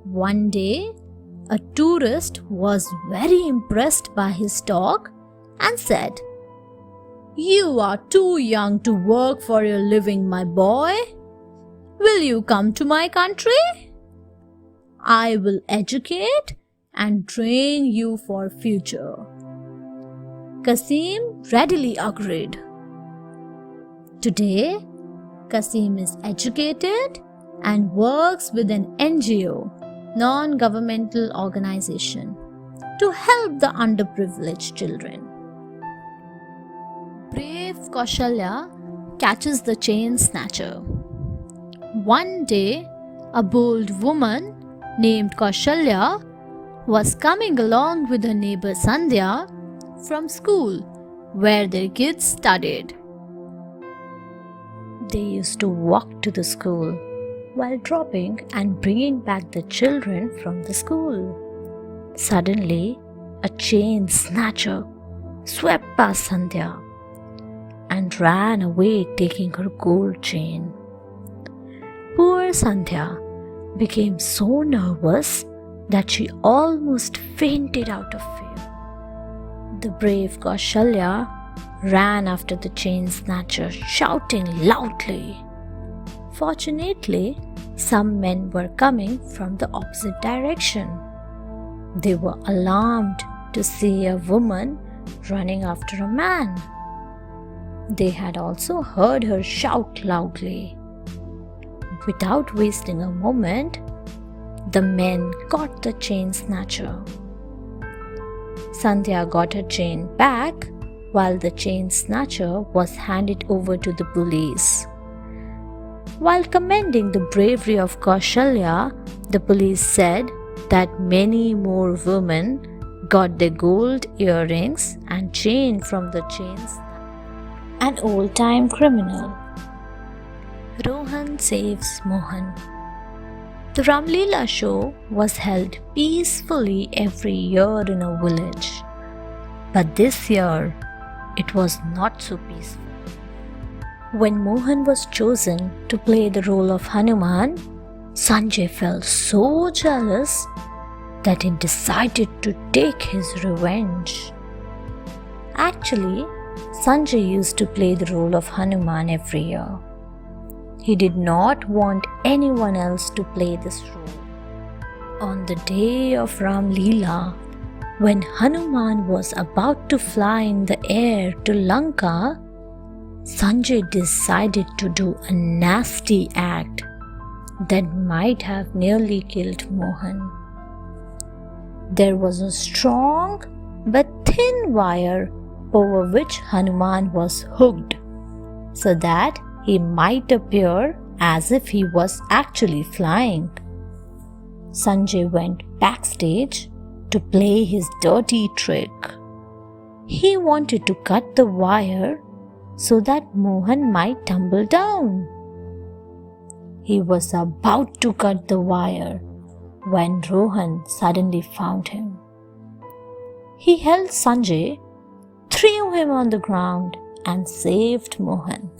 One day, a tourist was very impressed by his talk and said, "You are too young to work for your living, my boy. Will you come to my country? I will educate and train you for future." Qasim readily agreed. Today, Qasim is educated and works with an NGO, non-governmental organization, to help the underprivileged children. Brave Kaushalya catches the chain snatcher. One day, a bold woman named Kaushalya was coming along with her neighbor Sandhya from school where their kids studied. They used to walk to the school while dropping and bringing back the children from the school. Suddenly, a chain snatcher swept past Sandhya and ran away taking her gold chain. Poor Sandhya became so nervous that she almost fainted out of fear. The brave Kaushalya ran after the chain snatcher, shouting loudly. Fortunately, some men were coming from the opposite direction. They were alarmed to see a woman running after a man. They had also heard her shout loudly. Without wasting a moment, the men caught the chain snatcher. Sandhya got her chain back while the chain snatcher was handed over to the police. While commending the bravery of Kaushalya, the police said that many more women got their gold earrings and chain from the chains. An old-time criminal. Rohan saves Mohan. The Ramleela show was held peacefully every year in a village. But this year, it was not so peaceful. When Mohan was chosen to play the role of Hanuman, Sanjay felt so jealous that he decided to take his revenge. Actually, Sanjay used to play the role of Hanuman every year. He did not want anyone else to play this role. On the day of Ram Leela, when Hanuman was about to fly in the air to Lanka, Sanjay decided to do a nasty act that might have nearly killed Mohan. There was a strong but thin wire over which Hanuman was hooked so that he might appear as if he was actually flying. Sanjay went backstage to play his dirty trick. He wanted to cut the wire so that Mohan might tumble down. He was about to cut the wire when Rohan suddenly found him. He held Sanjay, threw him on the ground, and saved Mohan.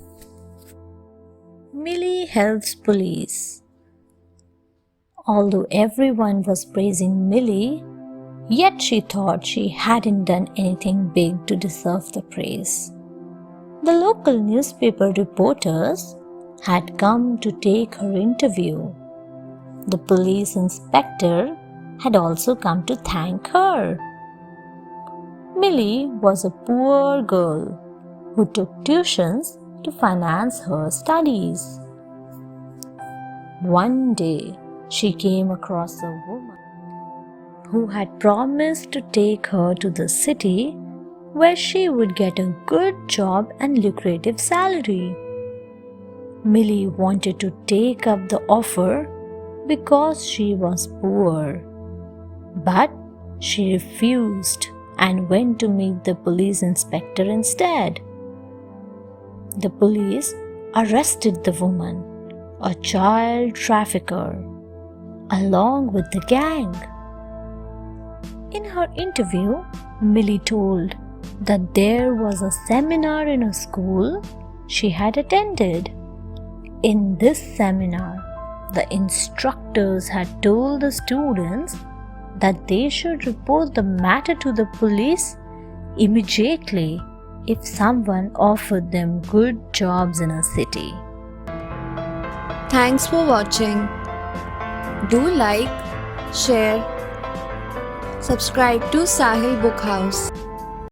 Millie helps police. Although everyone was praising Millie, yet she thought she hadn't done anything big to deserve the praise. The local newspaper reporters had come to take her interview. The police inspector had also come to thank her. Millie was a poor girl who took tuitions to finance her studies. One day, she came across a woman who had promised to take her to the city where she would get a good job and lucrative salary. Millie wanted to take up the offer because she was poor, but she refused and went to meet the police inspector instead. The police arrested the woman, a child trafficker, along with the gang. In her interview, Millie told that there was a seminar in a school she had attended. In this seminar, the instructors had told the students that they should report the matter to the police immediately if someone offered them good jobs in a city. Thanks for watching. Do like, share, subscribe to Sahil Book House.